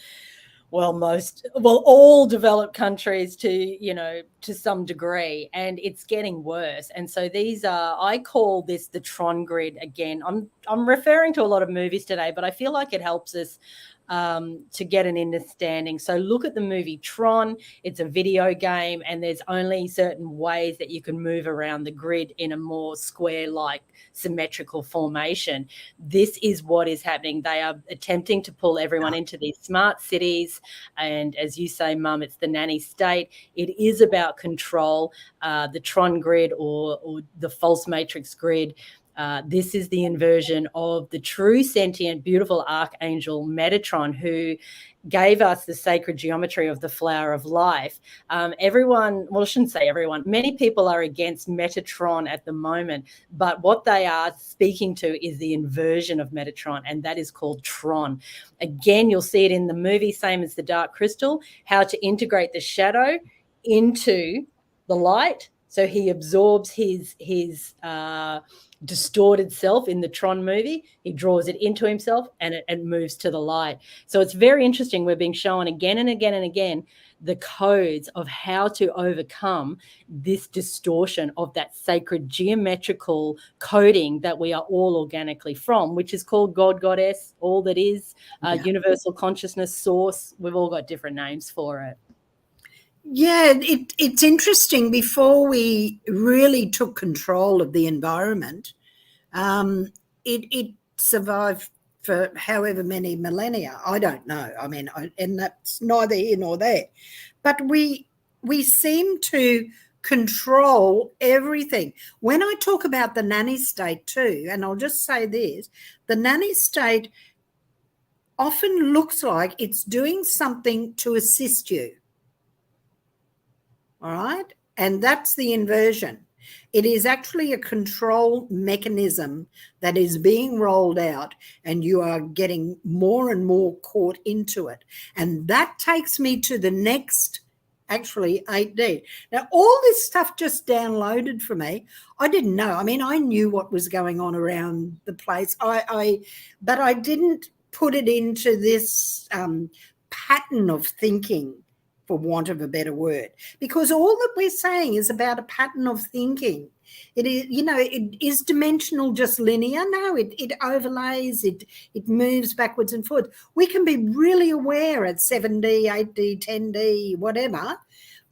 all developed countries to some degree, and it's getting worse. And so I call this the Tron grid again. I'm referring to a lot of movies today, but I feel like it helps us to get an understanding. So look at the movie Tron. It's a video game, and there's only certain ways that you can move around the grid in a more square-like symmetrical formation. This is what is happening. They are attempting to pull everyone into these smart cities. And as you say, Mum, it's the nanny state. It is about control. The Tron grid or the false matrix grid. This is the inversion of the true sentient, beautiful archangel Metatron, who gave us the sacred geometry of the flower of life. I shouldn't say everyone, many people are against Metatron at the moment, but what they are speaking to is the inversion of Metatron, and that is called Tron. Again, you'll see it in the movie, same as the Dark Crystal, how to integrate the shadow into the light. So he absorbs his distorted self in the Tron movie. He draws it into himself and it moves to the light. So it's very interesting. We're being shown again and again and again the codes of how to overcome this distortion of that sacred geometrical coding that we are all organically from, which is called God, Goddess, all that is, universal consciousness, source. We've all got different names for it. Yeah, it's interesting. Before we really took control of the environment, it survived for however many millennia. I don't know. I mean, and that's neither here nor there. But we seem to control everything. When I talk about the nanny state too, and I'll just say this, the nanny state often looks like it's doing something to assist you. All right? And that's the inversion. It is actually a control mechanism that is being rolled out, and you are getting more and more caught into it. And that takes me to the next, actually, 8D. Now, all this stuff just downloaded for me. I didn't know. I mean, I knew what was going on around the place, but I didn't put it into this pattern of thinking, for want of a better word, because all that we're saying is about a pattern of thinking. It is, it is dimensional, just linear. No, it overlays, it moves backwards and forwards. We can be really aware at 7D, 8D, 10D, whatever,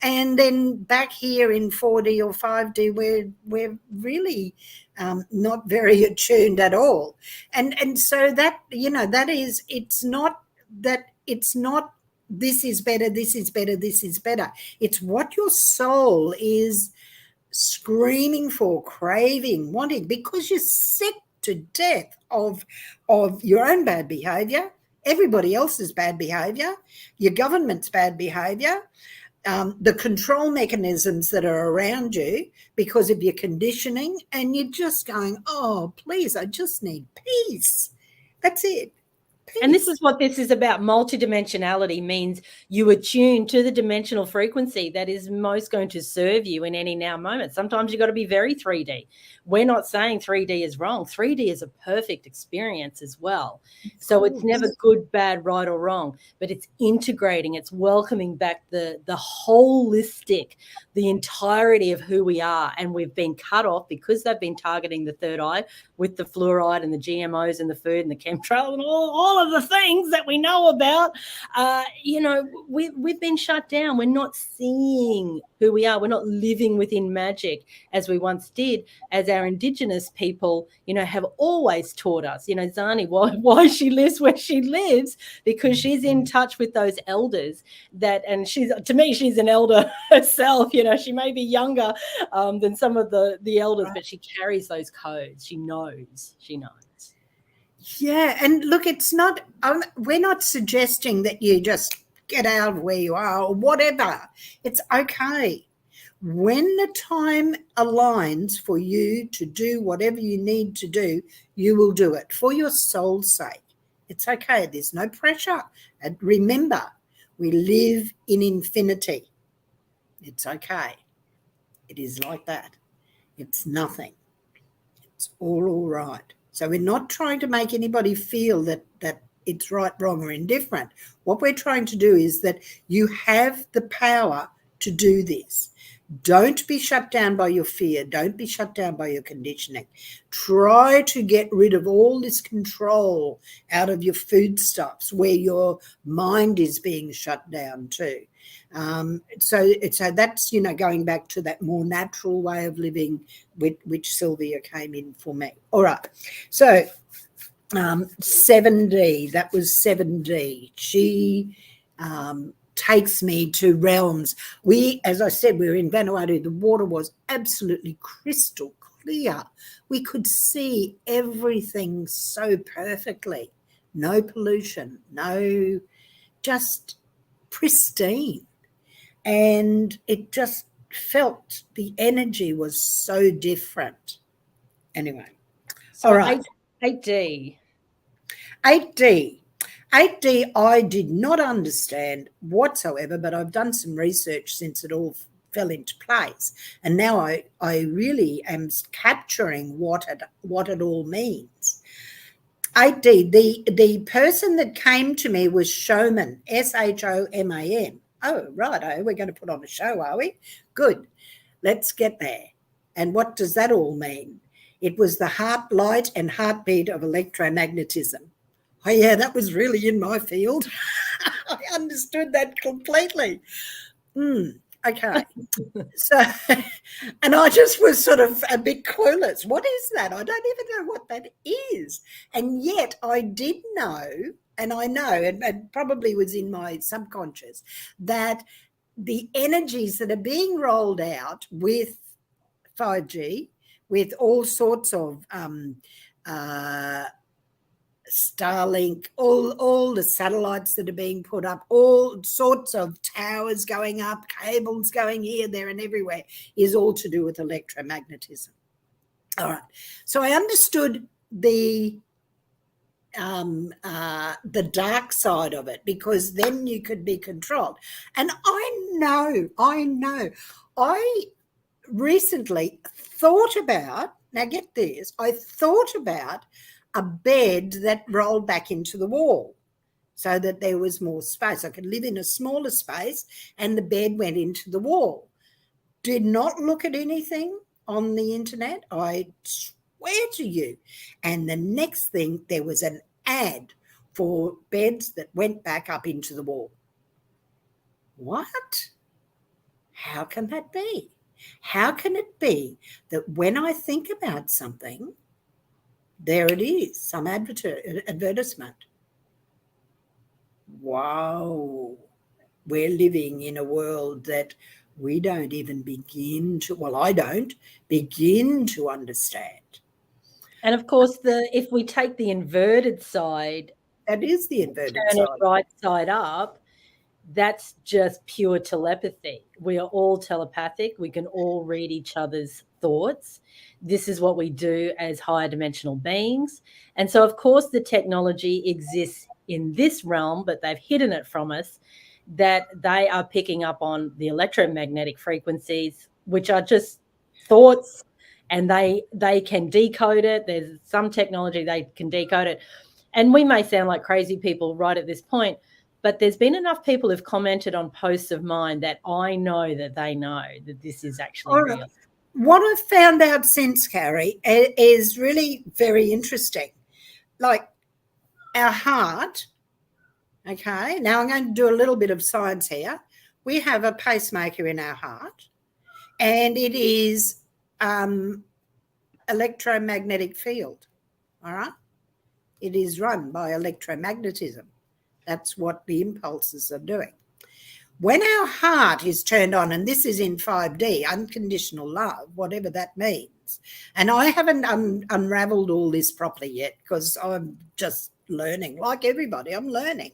and then back here in 4D or 5D, we're really not very attuned at all. And so that, that is, it's not this is better, this is better, this is better. It's what your soul is screaming for, craving, wanting, because you're sick to death of your own bad behavior, everybody else's bad behavior, your government's bad behavior, the control mechanisms that are around you because of your conditioning, and you're just going, oh, please, I just need peace. That's it. And this is what this is about. Multidimensionality means you attune to the dimensional frequency that is most going to serve you in any now moment. Sometimes you've got to be very 3D. We're not saying 3D is wrong. 3D is a perfect experience as well. So it's never good, bad, right or wrong, but it's integrating, it's welcoming back the holistic, the entirety of who we are. And we've been cut off because they've been targeting the third eye with the fluoride and the GMOs in the food and the chemtrail and all of the things that we know about. We've been shut down. We're not seeing who we are. We're not living within magic as we once did, as our Indigenous people, have always taught us. Zani, why she lives where she lives, because she's in touch with those elders and to me, she's an elder herself. She may be younger than some of the elders, but she carries those codes. She knows. Yeah, and look, it's not, we're not suggesting that you just get out of where you are or whatever. It's okay. When the time aligns for you to do whatever you need to do, you will do it for your soul's sake. It's okay. There's no pressure. And remember, we live in infinity. It's okay. It is like that. It's nothing. It's all right. So we're not trying to make anybody feel that it's right, wrong, or indifferent. What we're trying to do is that you have the power to do this. Don't be shut down by your fear. Don't be shut down by your conditioning. Try to get rid of all this control out of your foodstuffs where your mind is being shut down too. So that's, going back to that more natural way of living, which Sylvia came in for me. All right. So 7D, that was 7D. She takes me to realms. As I said, we were in Vanuatu. The water was absolutely crystal clear. We could see everything so perfectly. No pollution, just pristine. And it just felt, the energy was so different. Anyway. So all right. 8D. 8D, I did not understand whatsoever, but I've done some research since it all fell into place. And now I really am capturing what it all means. 8D, the person that came to me was Showman, Shoman. Oh, righto, we're going to put on a show, are we? Good. Let's get there. And what does that all mean? It was the heart, light, and heartbeat of electromagnetism. Oh, yeah, that was really in my field. I understood that completely. Okay. So, and I just was sort of a bit clueless. What is that? I don't even know what that is. And yet I did know, and I know, and probably was in my subconscious, that the energies that are being rolled out with 5G, with all sorts of Starlink, all the satellites that are being put up, all sorts of towers going up, cables going here, there, and everywhere, is all to do with electromagnetism. All right. So I understood the dark side of it, because then you could be controlled. And I recently thought about, now get this, I thought about a bed that rolled back into the wall so that there was more space. I could live in a smaller space and the bed went into the wall. Did not look at anything on the internet, I swear to you. And the next thing, there was an ad for beds that went back up into the wall. What? How can that be? How can it be that when I think about something, there it is, some advertisement? Wow. We're living in a world that we don't even begin to, well, I don't begin to understand. And of course, if we take the inverted side, that is the inverted turn side. it right side up, that's just pure telepathy. We are all telepathic. We can all read each other's thoughts. This is what we do as higher dimensional beings. And so, of course, the technology exists in this realm, but they've hidden it from us, that they are picking up on the electromagnetic frequencies, which are just thoughts, and they can decode it. There's some technology they can decode it. And we may sound like crazy people right at this point, but there's been enough people who've commented on posts of mine that I know that they know that this is actually real. What I've found out since, Carrie, is really very interesting. Like our heart, okay, now I'm going to do a little bit of science here. We have a pacemaker in our heart, and it is electromagnetic field, all right? It is run by electromagnetism. That's what the impulses are doing. When our heart is turned on, and this is in 5D, unconditional love, whatever that means, and I haven't unraveled all this properly yet because I'm just learning. Like everybody, I'm learning.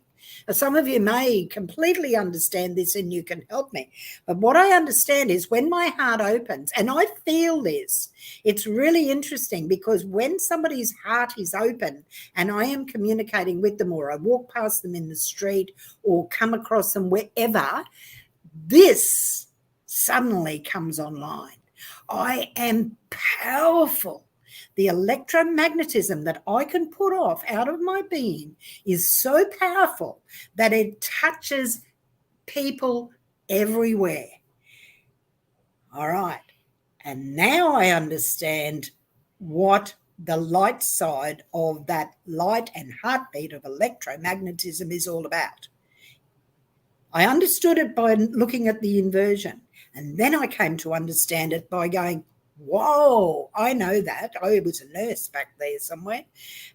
Some of you may completely understand this and you can help me. But what I understand is when my heart opens, and I feel this, it's really interesting, because when somebody's heart is open and I am communicating with them, or I walk past them in the street or come across them wherever, this suddenly comes online. I am powerful. The electromagnetism that I can put off out of my being is so powerful that it touches people everywhere. All right. And now I understand what the light side of that light and heartbeat of electromagnetism is all about. I understood it by looking at the inversion, and then I came to understand it by going, whoa, I know that. I was a nurse back there somewhere,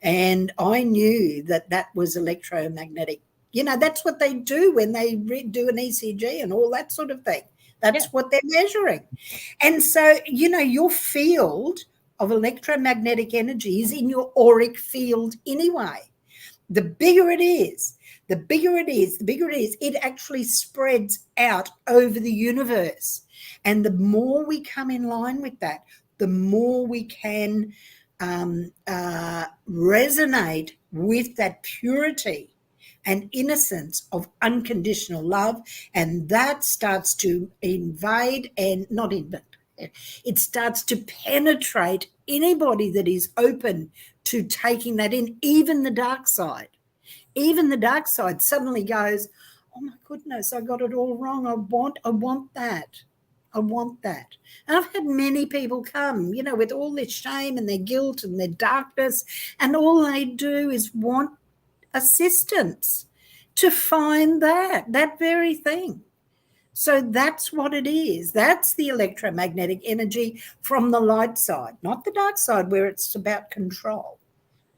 and I knew that that was electromagnetic. You know, that's what they do when they do an ECG and all that sort of thing. That's what they're measuring. And so, you know, your field of electromagnetic energy is in your auric field anyway. The bigger it is, it actually spreads out over the universe. And the more we come in line with that, the more we can resonate with that purity and innocence of unconditional love. And that starts to it starts to penetrate anybody that is open to taking that in, even the dark side. Even the dark side suddenly goes, oh my goodness, I got it all wrong. I want that. I want that. And I've had many people come, you know, with all this shame and their guilt and their darkness, and all they do is want assistance to find that very thing. So that's what it is. That's the electromagnetic energy from the light side, not the dark side where it's about control.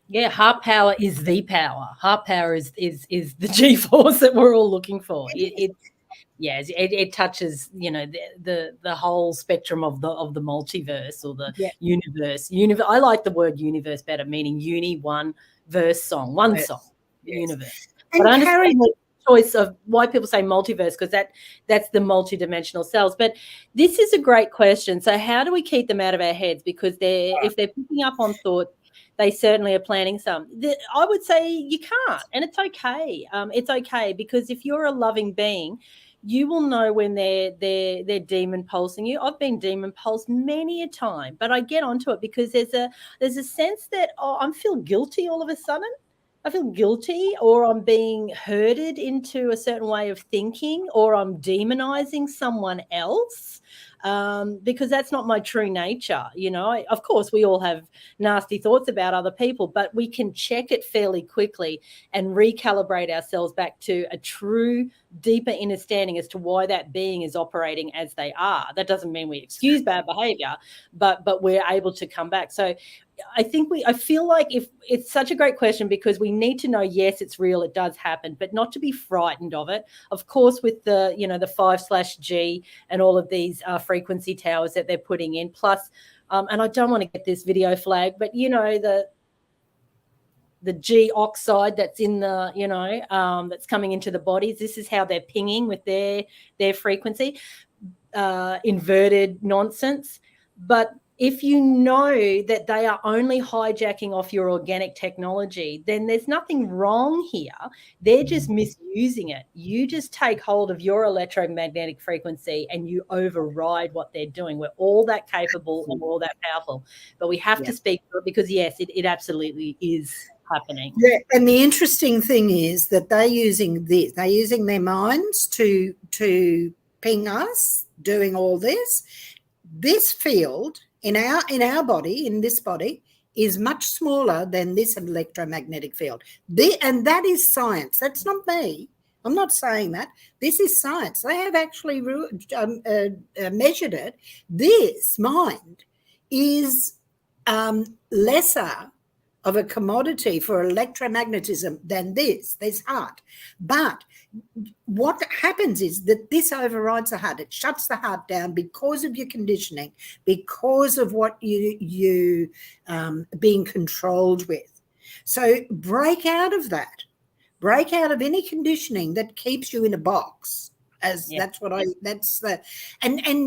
Yeah, heart power is the power. Heart power is the G-force that we're all looking for. It touches, you know, the whole spectrum of the multiverse or the universe. I like the word universe better, meaning one verse song, one song, universe. And but I understand the choice of why people say multiverse, because that's the multidimensional selves. But this is a great question. So how do we keep them out of our heads? Because if they're picking up on thought, they certainly are planning some. I would say you can't, and it's okay. It's okay, because if you're a loving being, you will know when they're demon pulsing you. I've been demon pulsed many a time, but I get onto it because there's a sense that I feel guilty all of a sudden. I feel guilty, or I'm being herded into a certain way of thinking, or I'm demonizing someone else. Because that's not my true nature. You know, of course, we all have nasty thoughts about other people, but we can check it fairly quickly and recalibrate ourselves back to a true, deeper understanding as to why that being is operating as they are. That doesn't mean we excuse bad behavior, but we're able to come back. So I feel like if it's such a great question, because we need to know, yes, it's real, it does happen, but not to be frightened of it. Of course, with the 5/G and all of these frequency towers that they're putting in, plus, and I don't want to get this video flag, but the G oxide that's in the, that's coming into the bodies. This is how they're pinging with their frequency, inverted nonsense. But if you know that they are only hijacking off your organic technology, then there's nothing wrong here. They're just misusing it. You just take hold of your electromagnetic frequency and you override what they're doing. We're all that capable and we're all that powerful. But we have to speak to it because, yes, it absolutely is happening. Yeah, and the interesting thing is that they're using their minds to ping us, doing all this. This field in our body, in this body, is much smaller than this electromagnetic field. And that is science. That's not me. I'm not saying that. This is science. They have actually measured it. This mind is lesser of a commodity for electromagnetism than this heart. But what happens is that this overrides the heart. It shuts the heart down because of your conditioning, because of what you being controlled with. So break out of that. Break out of any conditioning that keeps you in a box. And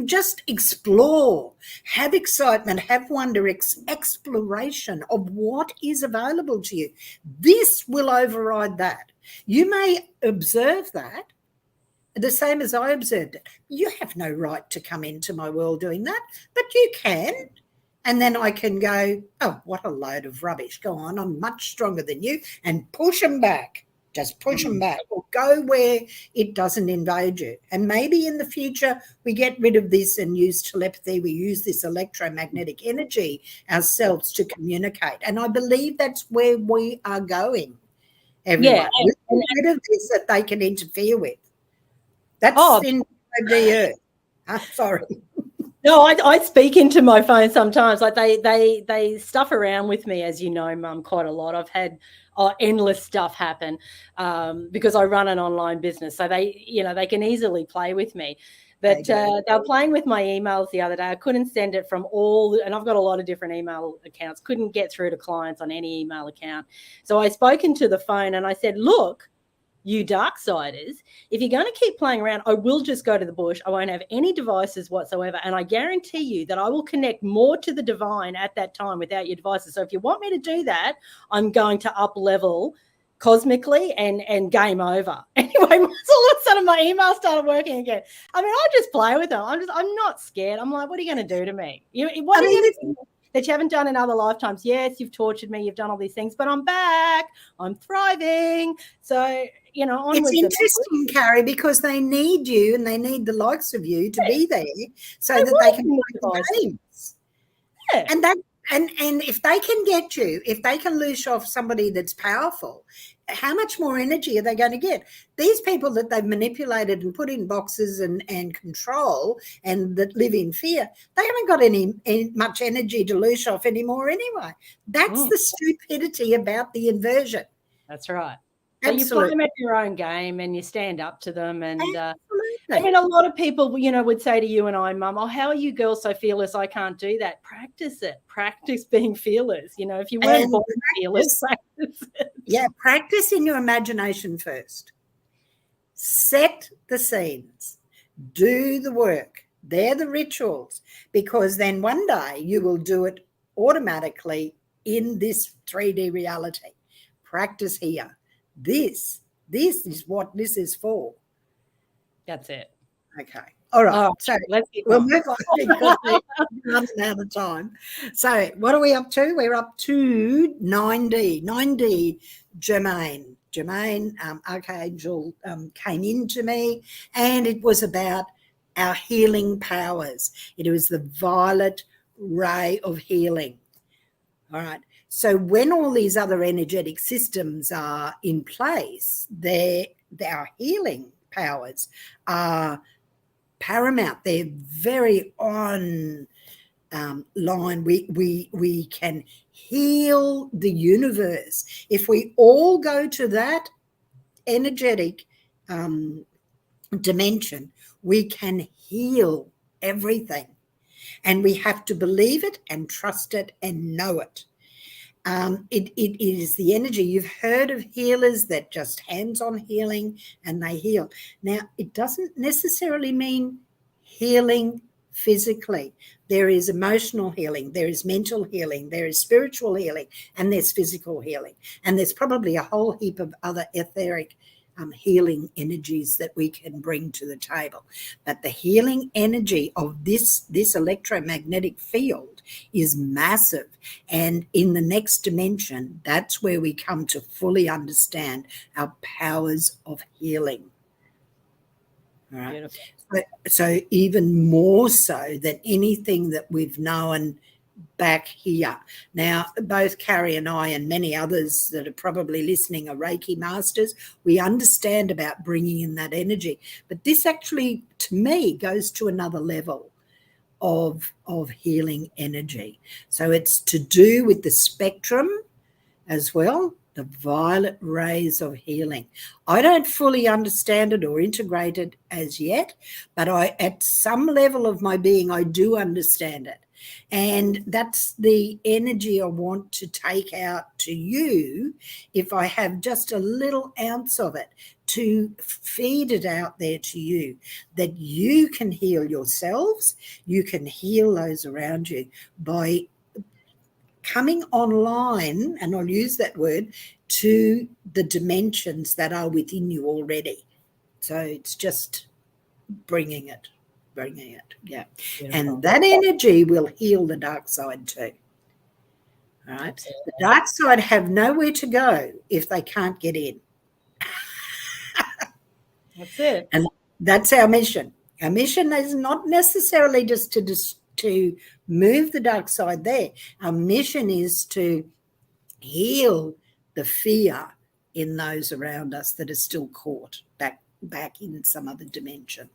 just explore, have excitement, have wonder, exploration of what is available to you. This will override that. You may observe that the same as I observed it. You have no right to come into my world doing that, but you can. And then I can go, oh, what a load of rubbish. Go on, I'm much stronger than you, and push them back. Just push them back, or go where it doesn't invade you. And maybe in the future we get rid of this and use telepathy. We use this electromagnetic energy ourselves to communicate. And I believe that's where we are going. Everyone. Get rid of this that they can interfere with. That's in the earth. I'm sorry. No, I speak into my phone sometimes. Like they stuff around with me, as you know, Mum, quite a lot. I've had endless stuff happen because I run an online business, so they can easily play with me. But they were playing with my emails the other day. I couldn't send it from and I've got a lot of different email accounts. Couldn't get through to clients on any email account. So I spoke into the phone and I said, look, you darksiders, if you're going to keep playing around, I will just go to the bush. I won't have any devices whatsoever. And I guarantee you that I will connect more to the divine at that time without your devices. So if you want me to do that, I'm going to up level cosmically and game over. Anyway, all of a sudden my email started working again. I mean, I just play with them. I'm not scared. I'm like, what are you going to do to me? What are you going to do? that you haven't done in other lifetimes. Yes, you've tortured me, you've done all these things, but I'm back, I'm thriving. So, you know, onwards. It's interesting, Carrie, because they need you and they need the likes of you to be there so that they can play the games. Yeah. And that and if they can get you, if they can loose off somebody that's powerful, how much more energy are they going to get? These people that they've manipulated and put in boxes and control and that live in fear, they haven't got any much energy to loose off anymore anyway. That's the stupidity about the inversion. That's right. So you play them at your own game and you stand up to them. And I mean, a lot of people, you know, would say to you and I, Mum, oh, how are you girls so fearless? I can't do that. Practice it. Practice being fearless. You know, if you weren't born fearless, practice it. Yeah, practice in your imagination first. Set the scenes. Do the work. They're the rituals, because then one day you will do it automatically in this 3D reality. Practice here. This is what this is for. That's it. Okay. All right. So let's keep we'll move on because we're running out of time. So what are we up to? We're up to 9D. 9D, Jermaine, Archangel, came into me, and it was about our healing powers. It was the violet ray of healing. All right. So when all these other energetic systems are in place, our healing powers are paramount. They're very on line. We can heal the universe. If we all go to that energetic dimension, we can heal everything. And we have to believe it and trust it and know it. It is the energy. You've heard of healers that just hands-on healing and they heal. Now, it doesn't necessarily mean healing physically. There is emotional healing, there is mental healing, there is spiritual healing, and there's physical healing. And there's probably a whole heap of other etheric healing energies that we can bring to the table. But the healing energy of this electromagnetic field is massive. And in the next dimension, that's where we come to fully understand our powers of healing. All right. So even more so than anything that we've known back here. Now, both Carrie and I and many others that are probably listening are Reiki masters. We understand about bringing in that energy. But this actually, to me, goes to another level of healing energy. So it's to do with the spectrum as well, the violet rays of healing. I don't fully understand it or integrate it as yet, but at some level of my being, I do understand it. And that's the energy I want to take out to you if I have just a little ounce of it, to feed it out there to you, that you can heal yourselves, you can heal those around you by coming online, and I'll use that word, to the dimensions that are within you already. So it's just bringing it. Yeah. Beautiful. And that energy will heal the dark side too. All right. Absolutely. The dark side have nowhere to go if they can't get in. That's it. And that's our mission. Our mission is not necessarily just to move the dark side there. Our mission is to heal the fear in those around us that are still caught back in some other dimension.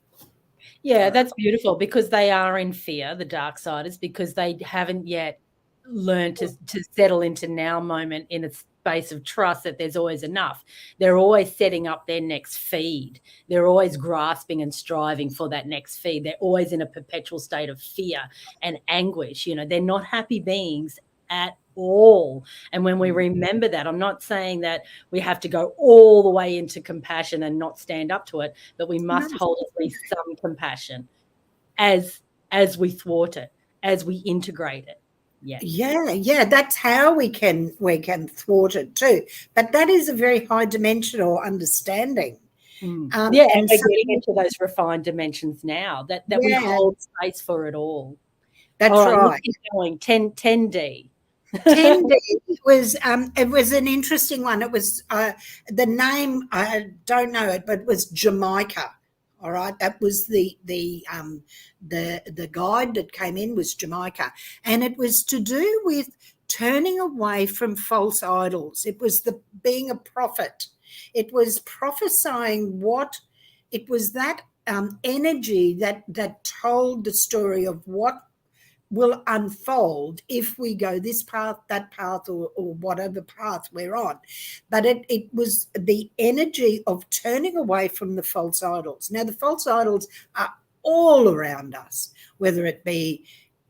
Yeah, that's beautiful, because they are in fear, the dark siders, because they haven't yet learned to settle into now moment in a space of trust that there's always enough. They're always setting up their next feed. They're always grasping and striving for that next feed. They're always in a perpetual state of fear and anguish. You know, they're not happy beings at all. And when we remember that, I'm not saying that we have to go all the way into compassion and not stand up to it, but we must hold at least some compassion as we thwart it, as we integrate it. Yeah, that's how we can thwart it too. But that is a very high dimensional understanding. And we're getting into those refined dimensions now that we hold space for it all. That's All right, right. let's keep going. 10D. 10D was it was an interesting one. It was the name, I don't know it, but it was Jamaica. All right, that was the guide that came in was Jamaica, and it was to do with turning away from false idols. It was the being a prophet. It was prophesying what it was, that energy that told the story of what will unfold if we go this path, that path, or whatever path we're on. But it was the energy of turning away from the false idols. Now, the false idols are all around us, whether it be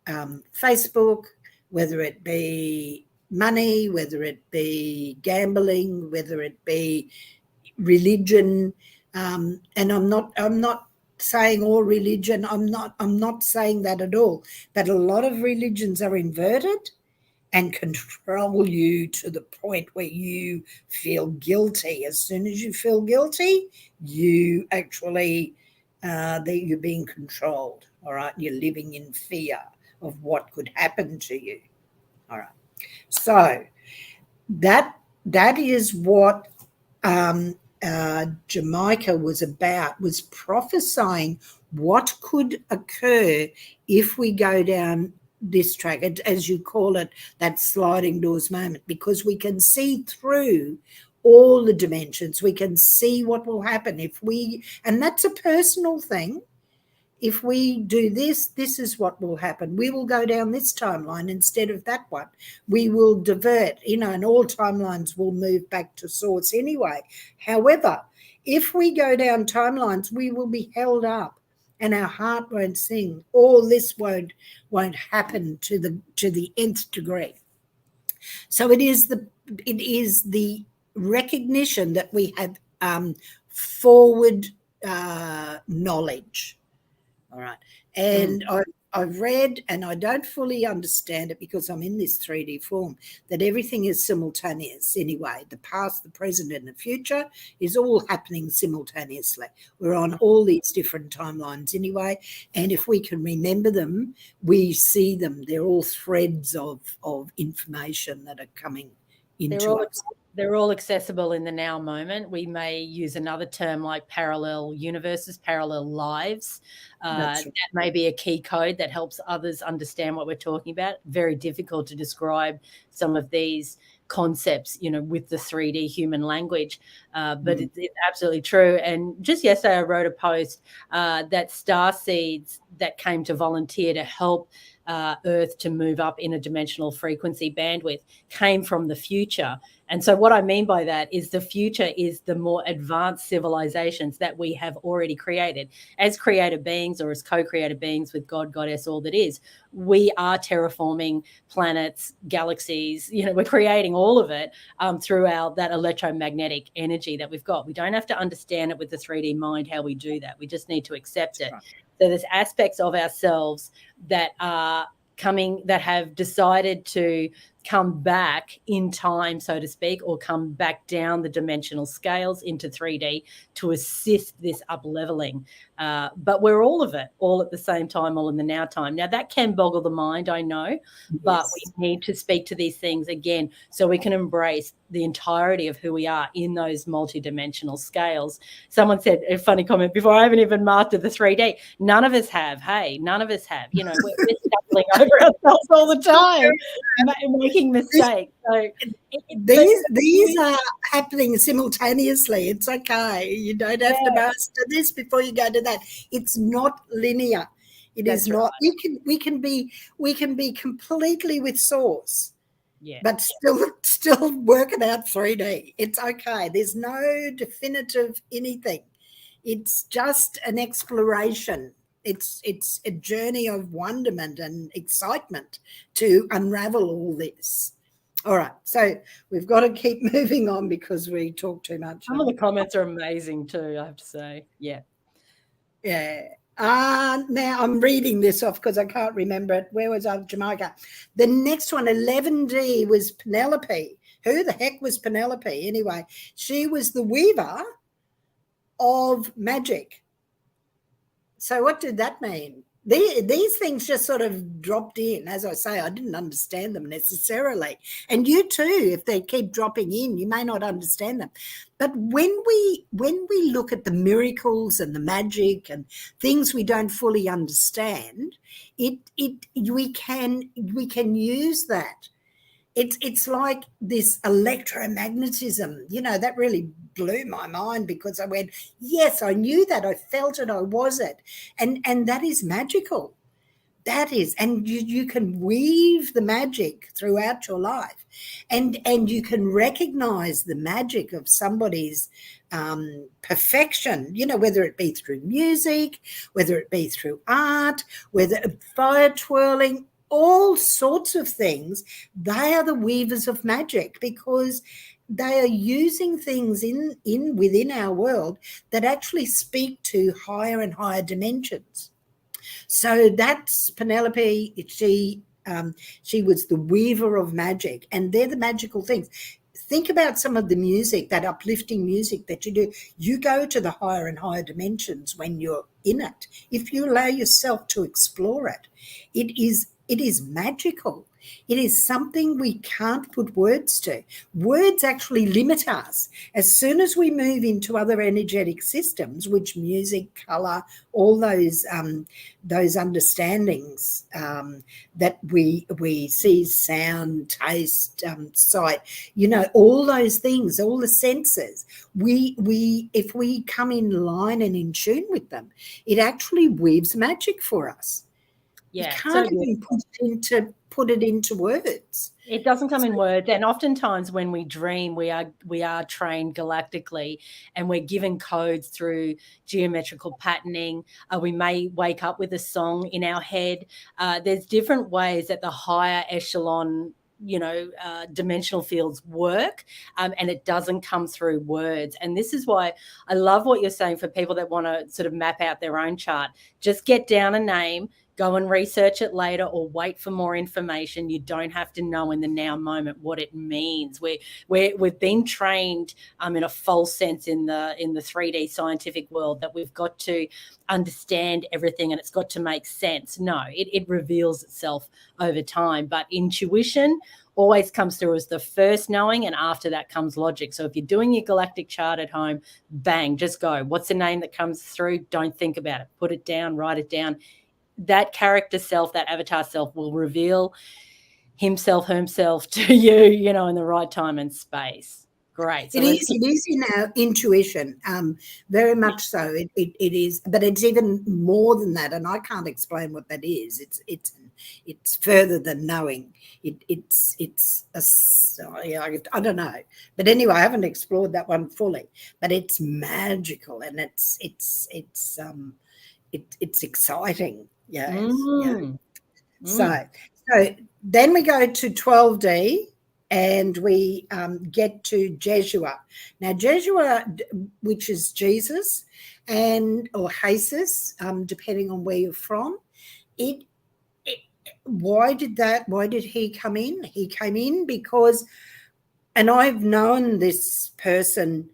Facebook, whether it be money, whether it be gambling, whether it be religion. And I'm not saying all religion. I'm not saying that at all. But a lot of religions are inverted and control you to the point where you feel guilty. As soon as you feel guilty, you actually that you're being controlled. All right, you're living in fear of what could happen to you. All right, so that is what Jamaica was about, was prophesying what could occur if we go down this track, as you call it, that sliding doors moment, because we can see through all the dimensions. We can see what will happen if we, and that's a personal thing. If we do this, this is what will happen. We will go down this timeline instead of that one. We will divert, and all timelines will move back to source anyway. However, if we go down timelines, we will be held up and our heart won't sing. All this won't happen to the nth degree. So it is the recognition that we have forward knowledge. All right. And I've read, and I don't fully understand it because I'm in this 3D form, that everything is simultaneous anyway. The past, the present, and the future is all happening simultaneously. We're on all these different timelines anyway. And if we can remember them, we see them. They're all threads of information that are coming into us. They're all accessible in the now moment. We may use another term like parallel universes, parallel lives. That may be a key code that helps others understand what we're talking about. Very difficult to describe some of these concepts, with the 3D human language. But it's absolutely true. And just yesterday, I wrote a post that star seeds that came to volunteer to help Earth to move up in a dimensional frequency bandwidth came from the future. And so what I mean by that is the future is the more advanced civilizations that we have already created as created beings, or as co-created beings with God, Goddess, all that is. We are terraforming planets, galaxies, we're creating all of it through that electromagnetic energy that we've got. We don't have to understand it with the 3D mind, how we do that. We just need to accept it. Right. So there's aspects of ourselves that are coming, that have decided to come back in time, so to speak, or come back down the dimensional scales into 3D to assist this up leveling. But we're all of it, all at the same time, all in the now time. Now, that can boggle the mind, I know, but we need to speak to these things again so we can embrace the entirety of who we are in those multidimensional scales. Someone said a funny comment before, I haven't even mastered the 3D. None of us have. Hey, none of us have. We're stumbling over ourselves all the time, making mistakes. So these are happening simultaneously. It's okay. You don't have to master this before you go to that. It's not linear. That's not. Right. We can be completely with source. Yeah. But still working out 3D. It's okay. There's no definitive anything. It's just an exploration. It's a journey of wonderment and excitement to unravel all this. All right. So we've got to keep moving on because we talk too much. Some of the comments are amazing too, I have to say. Yeah. Yeah. Now I'm reading this off because I can't remember it. Where was I? Jamaica. The next one, 11D, was Penelope. Who the heck was Penelope? Anyway, she was the weaver of magic. So what did that mean? These things just sort of dropped in. As I say, I didn't understand them necessarily. And you too, if they keep dropping in, you may not understand them. But when we look at the miracles and the magic and things we don't fully understand, we can use that. It's like this electromagnetism, that really blew my mind, because I went, yes, I knew that, I felt it, I was it. And that is magical. That is, and you can weave the magic throughout your life, and you can recognize the magic of somebody's perfection, whether it be through music, whether it be through art, whether fire twirling, all sorts of things. They are the weavers of magic, because they are using things within our world that actually speak to higher and higher dimensions. So that's Penelope. She was the weaver of magic, and they're the magical things. Think about some of the music, that uplifting music that you do. You go to the higher and higher dimensions when you're in it. If you allow yourself to explore it, it is magical. It is something we can't put words to. Words actually limit us. As soon as we move into other energetic systems, which music, colour, all those understandings that we see, sound, taste, sight, all those things, all the senses, we if we come in line and in tune with them, it actually weaves magic for us. Yeah, you can't even put it into words. It doesn't come in words. And oftentimes when we dream, we are trained galactically, and we're given codes through geometrical patterning. We may wake up with a song in our head. There's different ways that the higher echelon dimensional fields work, and it doesn't come through words. And this is why I love what you're saying for people that want to sort of map out their own chart. Just get down a name, go and research it later, or wait for more information. You don't have to know in the now moment what it means. We've been trained in a false sense in the 3D scientific world that we've got to understand everything and it's got to make sense. No, it reveals itself over time. But intuition always comes through as the first knowing, and after that comes logic. So if you're doing your galactic chart at home, bang, just go. What's the name that comes through? Don't think about it. Put it down, write it down. That character self, that avatar self, will reveal himself, herself to you, in the right time and space. Great. So it is in our intuition, very much so. It is, but it's even more than that, and I can't explain what that is. It's further than knowing. I don't know, but anyway, I haven't explored that one fully. But it's magical, and it's exciting. Yeah. Mm. So then we go to 12D, and we get to Jeshua. Now, Jeshua, which is Jesus, or Jesus, depending on where you're from. Why did he come in? He came in because, and I've known this person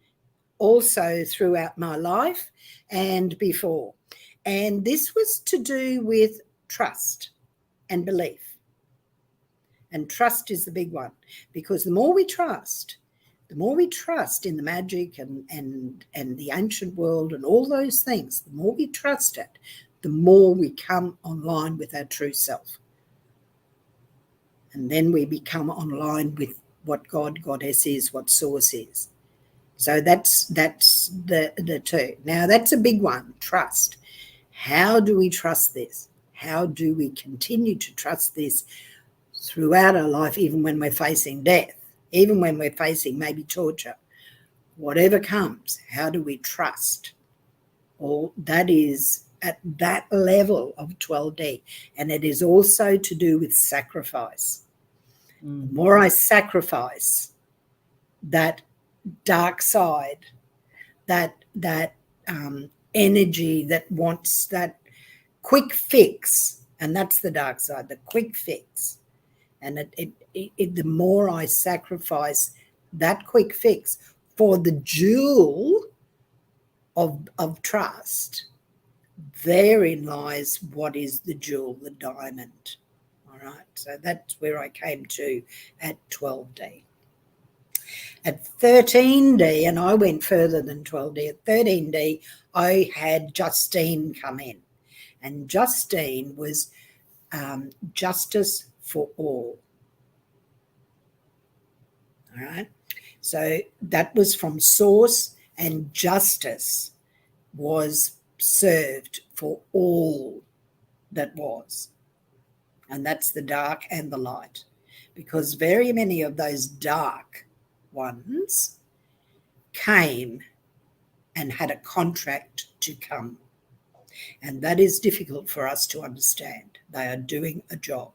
also throughout my life and before. And this was to do with trust and belief. And trust is the big one, because the more we trust in the magic and the ancient world and all those things, the more we trust it, the more we come online with our true self. And then we become online with what God, Goddess is, what Source is. So that's the two. Now, that's a big one, trust. How do we trust this? How do we continue to trust this throughout our life, even when we're facing death, even when we're facing maybe torture, whatever comes? How do we trust? All that is at that level of 12D. And it is also to do with sacrifice. The more I sacrifice that dark side, that energy that wants that quick fix, and that's the dark side, the quick fix. And the more I sacrifice that quick fix for the jewel of trust, therein lies what is the jewel, the diamond. All right, so that's where I came to at 12D. At 13D, and I went further than 12D, at 13D, I had Justine come in. And Justine was justice for all. All right, so that was from source, and justice was served for all that was. And that's the dark and the light, because very many of those dark ones came and had a contract to come. And that is difficult for us to understand. They are doing a job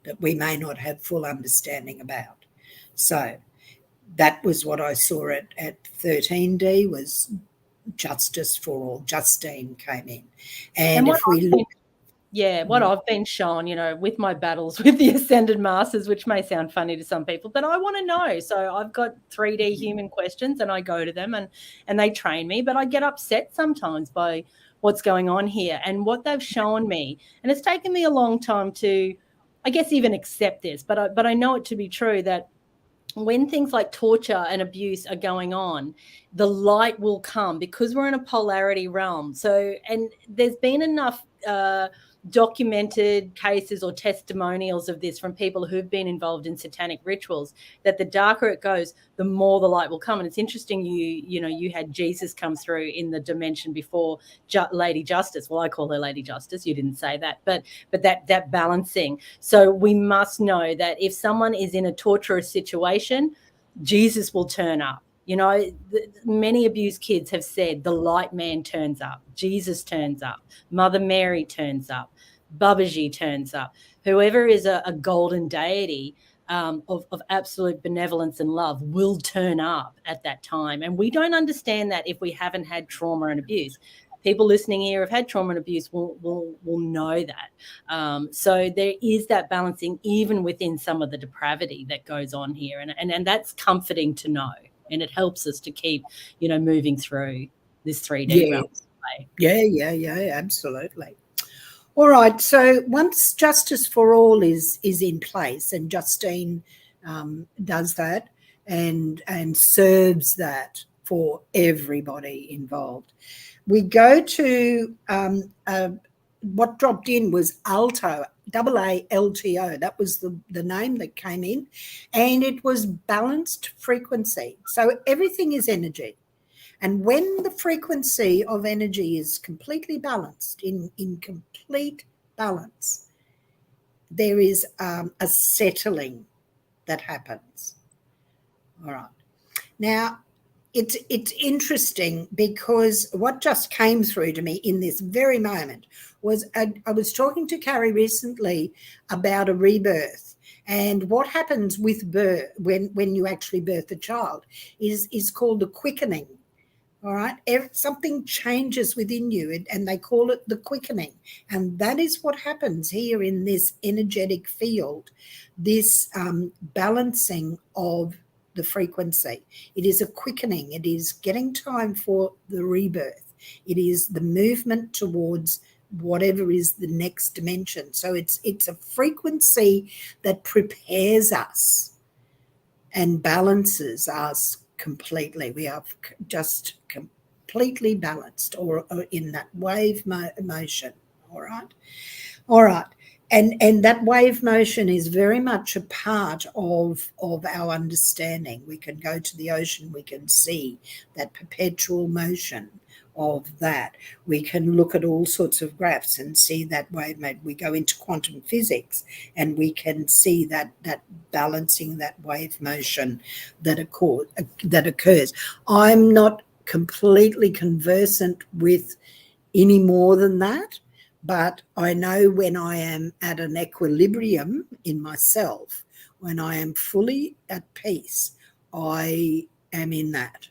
that we may not have full understanding about. So that was what I saw at 13D, was justice for all. Justine came in. And if we look... what I've been shown, with my battles with the Ascended Masters, which may sound funny to some people, but I want to know. So I've got 3D human questions and I go to them and they train me, but I get upset sometimes by what's going on here and what they've shown me. And it's taken me a long time to, I guess, even accept this, but I know it to be true that when things like torture and abuse are going on, the light will come because we're in a polarity realm. So, and there's been enough documented cases or testimonials of this from people who've been involved in satanic rituals, that the darker it goes, the more the light will come. And it's interesting, you had Jesus come through in the dimension before Lady Justice. Well, I call her Lady Justice. You didn't say that, but that balancing. So we must know that if someone is in a torturous situation, Jesus will turn up. Many abused kids have said the light man turns up, Jesus turns up, Mother Mary turns up, Babaji turns up. Whoever is a golden deity of absolute benevolence and love will turn up at that time. And we don't understand that if we haven't had trauma and abuse. People listening here have had trauma and abuse will know that. So there is that balancing even within some of the depravity that goes on here. And that's comforting to know. And it helps us to keep, moving through this 3D realm. Yeah, absolutely. All right. So once justice for all is in place, and Justine does that and serves that for everybody involved, we go to what dropped in was Alto, AALTO. That was the name that came in, and it was balanced frequency. So everything is energy. And when the frequency of energy is completely balanced, in complete balance, there is a settling that happens. All right. Now, it's interesting because what just came through to me in this very moment was I was talking to Carrie recently about a rebirth, and what happens with birth when you actually birth a child is called the quickening. All right, something changes within you, and they call it the quickening, and that is what happens here in this energetic field, this balancing of the frequency. It is a quickening. It is getting time for the rebirth. It is the movement towards whatever is the next dimension. So it's a frequency that prepares us and balances us completely. We are just completely balanced or in that wave motion. All right. And that wave motion is very much a part of our understanding. We can go to the ocean, we can see that perpetual motion of that. We can look at all sorts of graphs and see that wave motion. We go into quantum physics and we can see that balancing, that wave motion that occurs. I'm not completely conversant with any more than that, but I know when I am at an equilibrium in myself, when I am fully at peace, I am in that.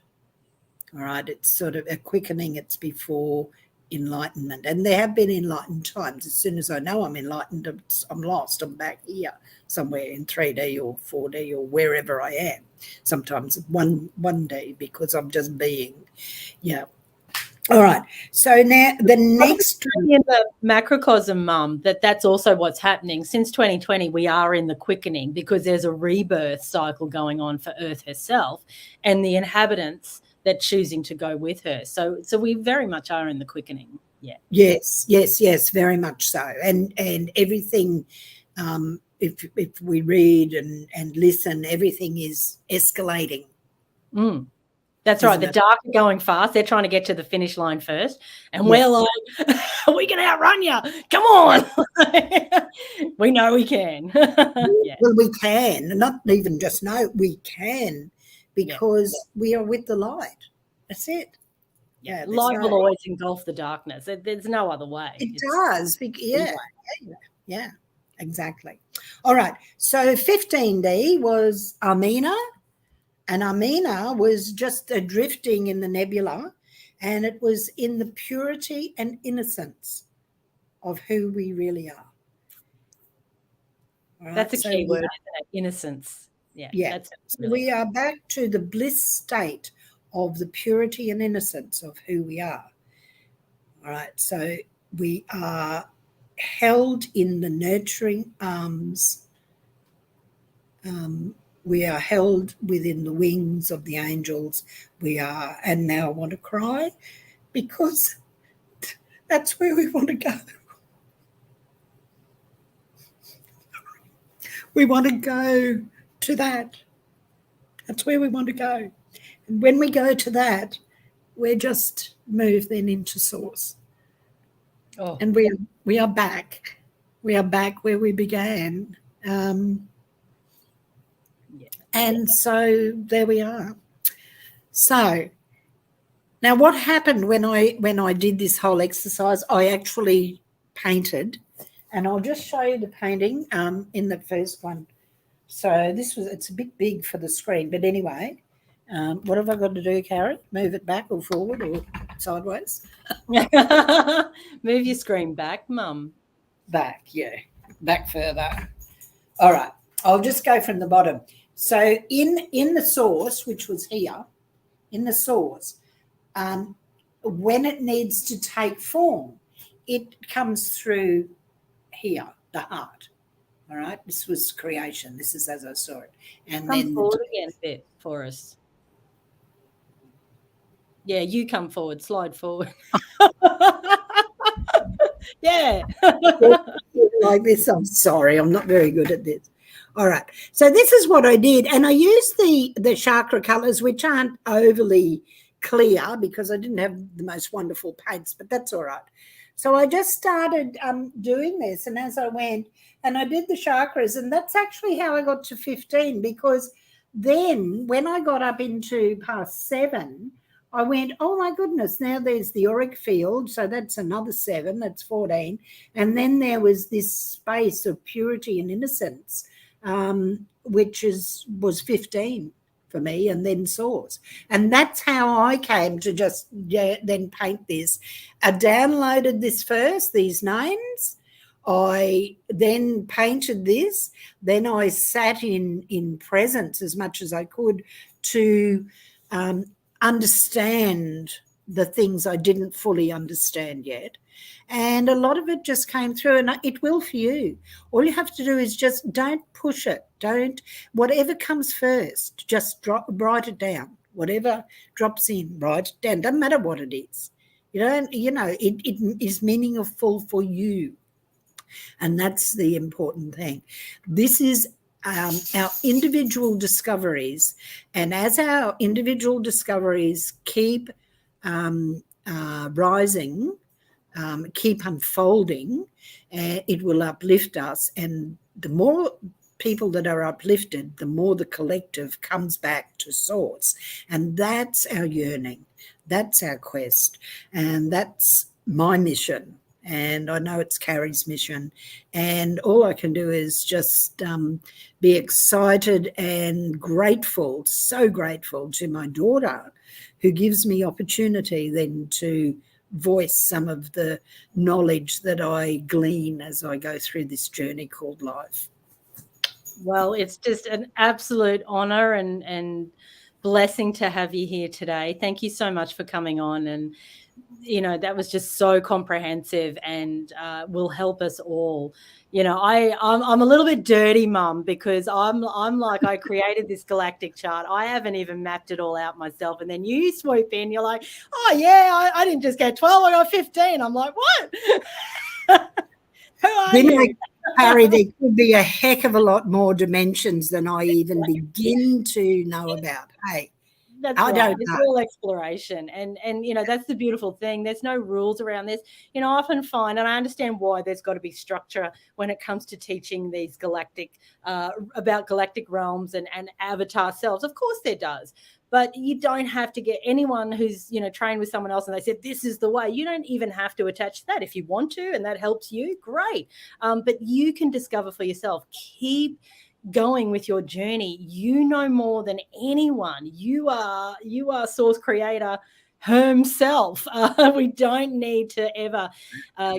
All right, it's sort of a quickening. It's before enlightenment. And there have been enlightened times. As soon as I know I'm enlightened, I'm lost. I'm back here somewhere in 3D or 4D or wherever I am. Sometimes 1D because I'm just being, All right. So now the next in the macrocosm, Mum, that's also what's happening. Since 2020, we are in the quickening because there's a rebirth cycle going on for Earth herself and the inhabitants that choosing to go with her. So we very much are in the quickening. Yeah. Yes, very much so. And everything, if we read and listen, everything is escalating. That's right. The dark are going fast. They're trying to get to the finish line first. And we're like, we can outrun you. Come on. We know we can. Well, we can. Not even just know, we can, because we are with the light. That's it. Yeah, light will always engulf the darkness. There's no other way. It does. Yeah, exactly. All right. So 15D was Amina. And Amina was just drifting in the nebula, and it was in the purity and innocence of who we really are. Right? That's a key word, isn't it? Innocence. Yeah. So we are back to the bliss state of the purity and innocence of who we are. All right. So we are held in the nurturing arms. We are held within the wings of the angels. We are, and now I want to cry because that's where we want to go. We want to go to that. That's where we want to go. And when we go to that, we're just moved then into source. And we are back. We are back where we began. And so there we are. So now what happened when I did this whole exercise, I actually painted, and I'll just show you the painting in the first one. So it's a bit big for the screen, but anyway, what have I got to do, Carrie? Move it back or forward or sideways? Move your screen back, Mum. Back, yeah. Back further. All right. I'll just go from the bottom. So in the source, which was here, in the source, when it needs to take form, it comes through here, the heart. All right. This was creation. This is as I saw it. And come forward again a bit for us. Yeah, you come forward, slide forward. Yeah. Like this. I'm sorry. I'm not very good at this. All right. So this is what I did. And I used the chakra colors, which aren't overly clear because I didn't have the most wonderful paints, but that's all right. So I just started doing this. And as I went, and I did the chakras, and that's actually how I got to 15, because then when I got up into past 7, I went, oh my goodness, now there's the auric field. So that's another 7, that's 14. And then there was this space of purity and innocence, which was 15 for me, and then source. And that's how I came to just then paint this. I downloaded this first, these names. I then painted this. Then I sat in presence as much as I could to understand the things I didn't fully understand yet. And a lot of it just came through, and it will for you. All you have to do is just don't push it. Whatever comes first, just write it down. Whatever drops in, write it down. Doesn't matter what it is. It is meaningful for you. And that's the important thing. This is our individual discoveries. And as our individual discoveries keep rising, keep unfolding, it will uplift us. And the more people that are uplifted, the more the collective comes back to source. And that's our yearning. That's our quest. And that's my mission. And I know it's Carrie's mission. And all I can do is just be excited and grateful, so grateful to my daughter, who gives me opportunity then to voice some of the knowledge that I glean as I go through this journey called life. Well, it's just an absolute honor and blessing to have you here today. Thank you so much for coming on and that was just so comprehensive and will help us all. I'm a little bit dirty, Mum, because I'm like, I created this galactic chart. I haven't even mapped it all out myself. And then you swoop in, you're like, oh yeah, I didn't just get 12, I got 15. I'm like, what? Who are you? Harry, there could be a heck of a lot more dimensions than I even begin to know about. Hey, That's right. It's all exploration. And that's the beautiful thing. There's no rules around this. I often find, and I understand why there's got to be structure when it comes to teaching these galactic, about galactic realms and avatar selves. Of course there does. But you don't have to get anyone who's, trained with someone else and they said, this is the way. You don't even have to attach that. If you want to, and that helps you, great. But you can discover for yourself. Keep going with your journey. You know more than anyone. You are source creator himself. We don't need to ever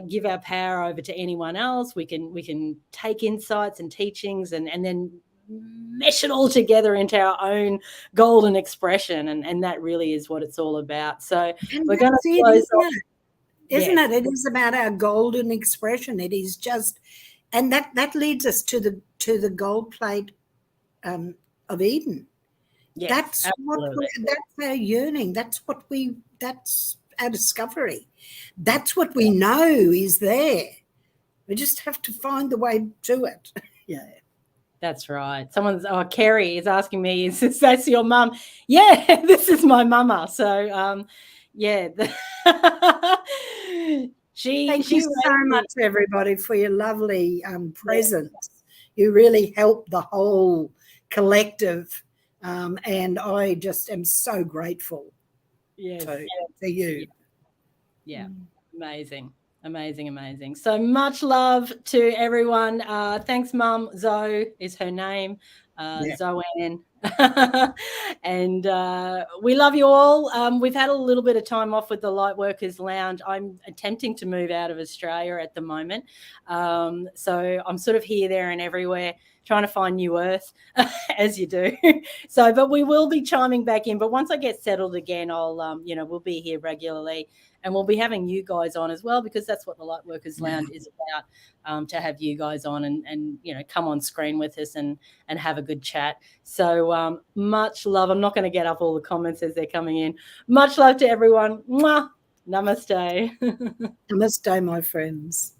give our power over to anyone else. We can take insights and teachings and then mesh it all together into our own golden expression, and that really is what it's all about. So we're going to close off. Isn't it? It is about our golden expression. It is just, and that leads us to the gold plate of Eden. Yes, that's our yearning. That's our discovery. That's what we know is there. We just have to find the way to it. Yeah. That's right. Carrie is asking me, is that your mum? Yeah, this is my mama. So, yeah. Thank you so much, everybody, for your lovely presence. You really helped the whole collective, and I just am so grateful to you. Yeah, amazing. Amazing. So much love to everyone. Thanks, Mum. Zoe is her name. Zoanne. And we love you all. We've had a little bit of time off with the Lightworkers Lounge. I'm attempting to move out of Australia at the moment. So I'm sort of here, there and everywhere trying to find new earth, as you do. So, but we will be chiming back in. But once I get settled again, I'll, we'll be here regularly. And we'll be having you guys on as well, because that's what the Lightworkers Lounge is about, to have you guys on and come on screen with us and have a good chat. So much love. I'm not going to get up all the comments as they're coming in. Much love to everyone. Mwah. Namaste. Namaste, my friends.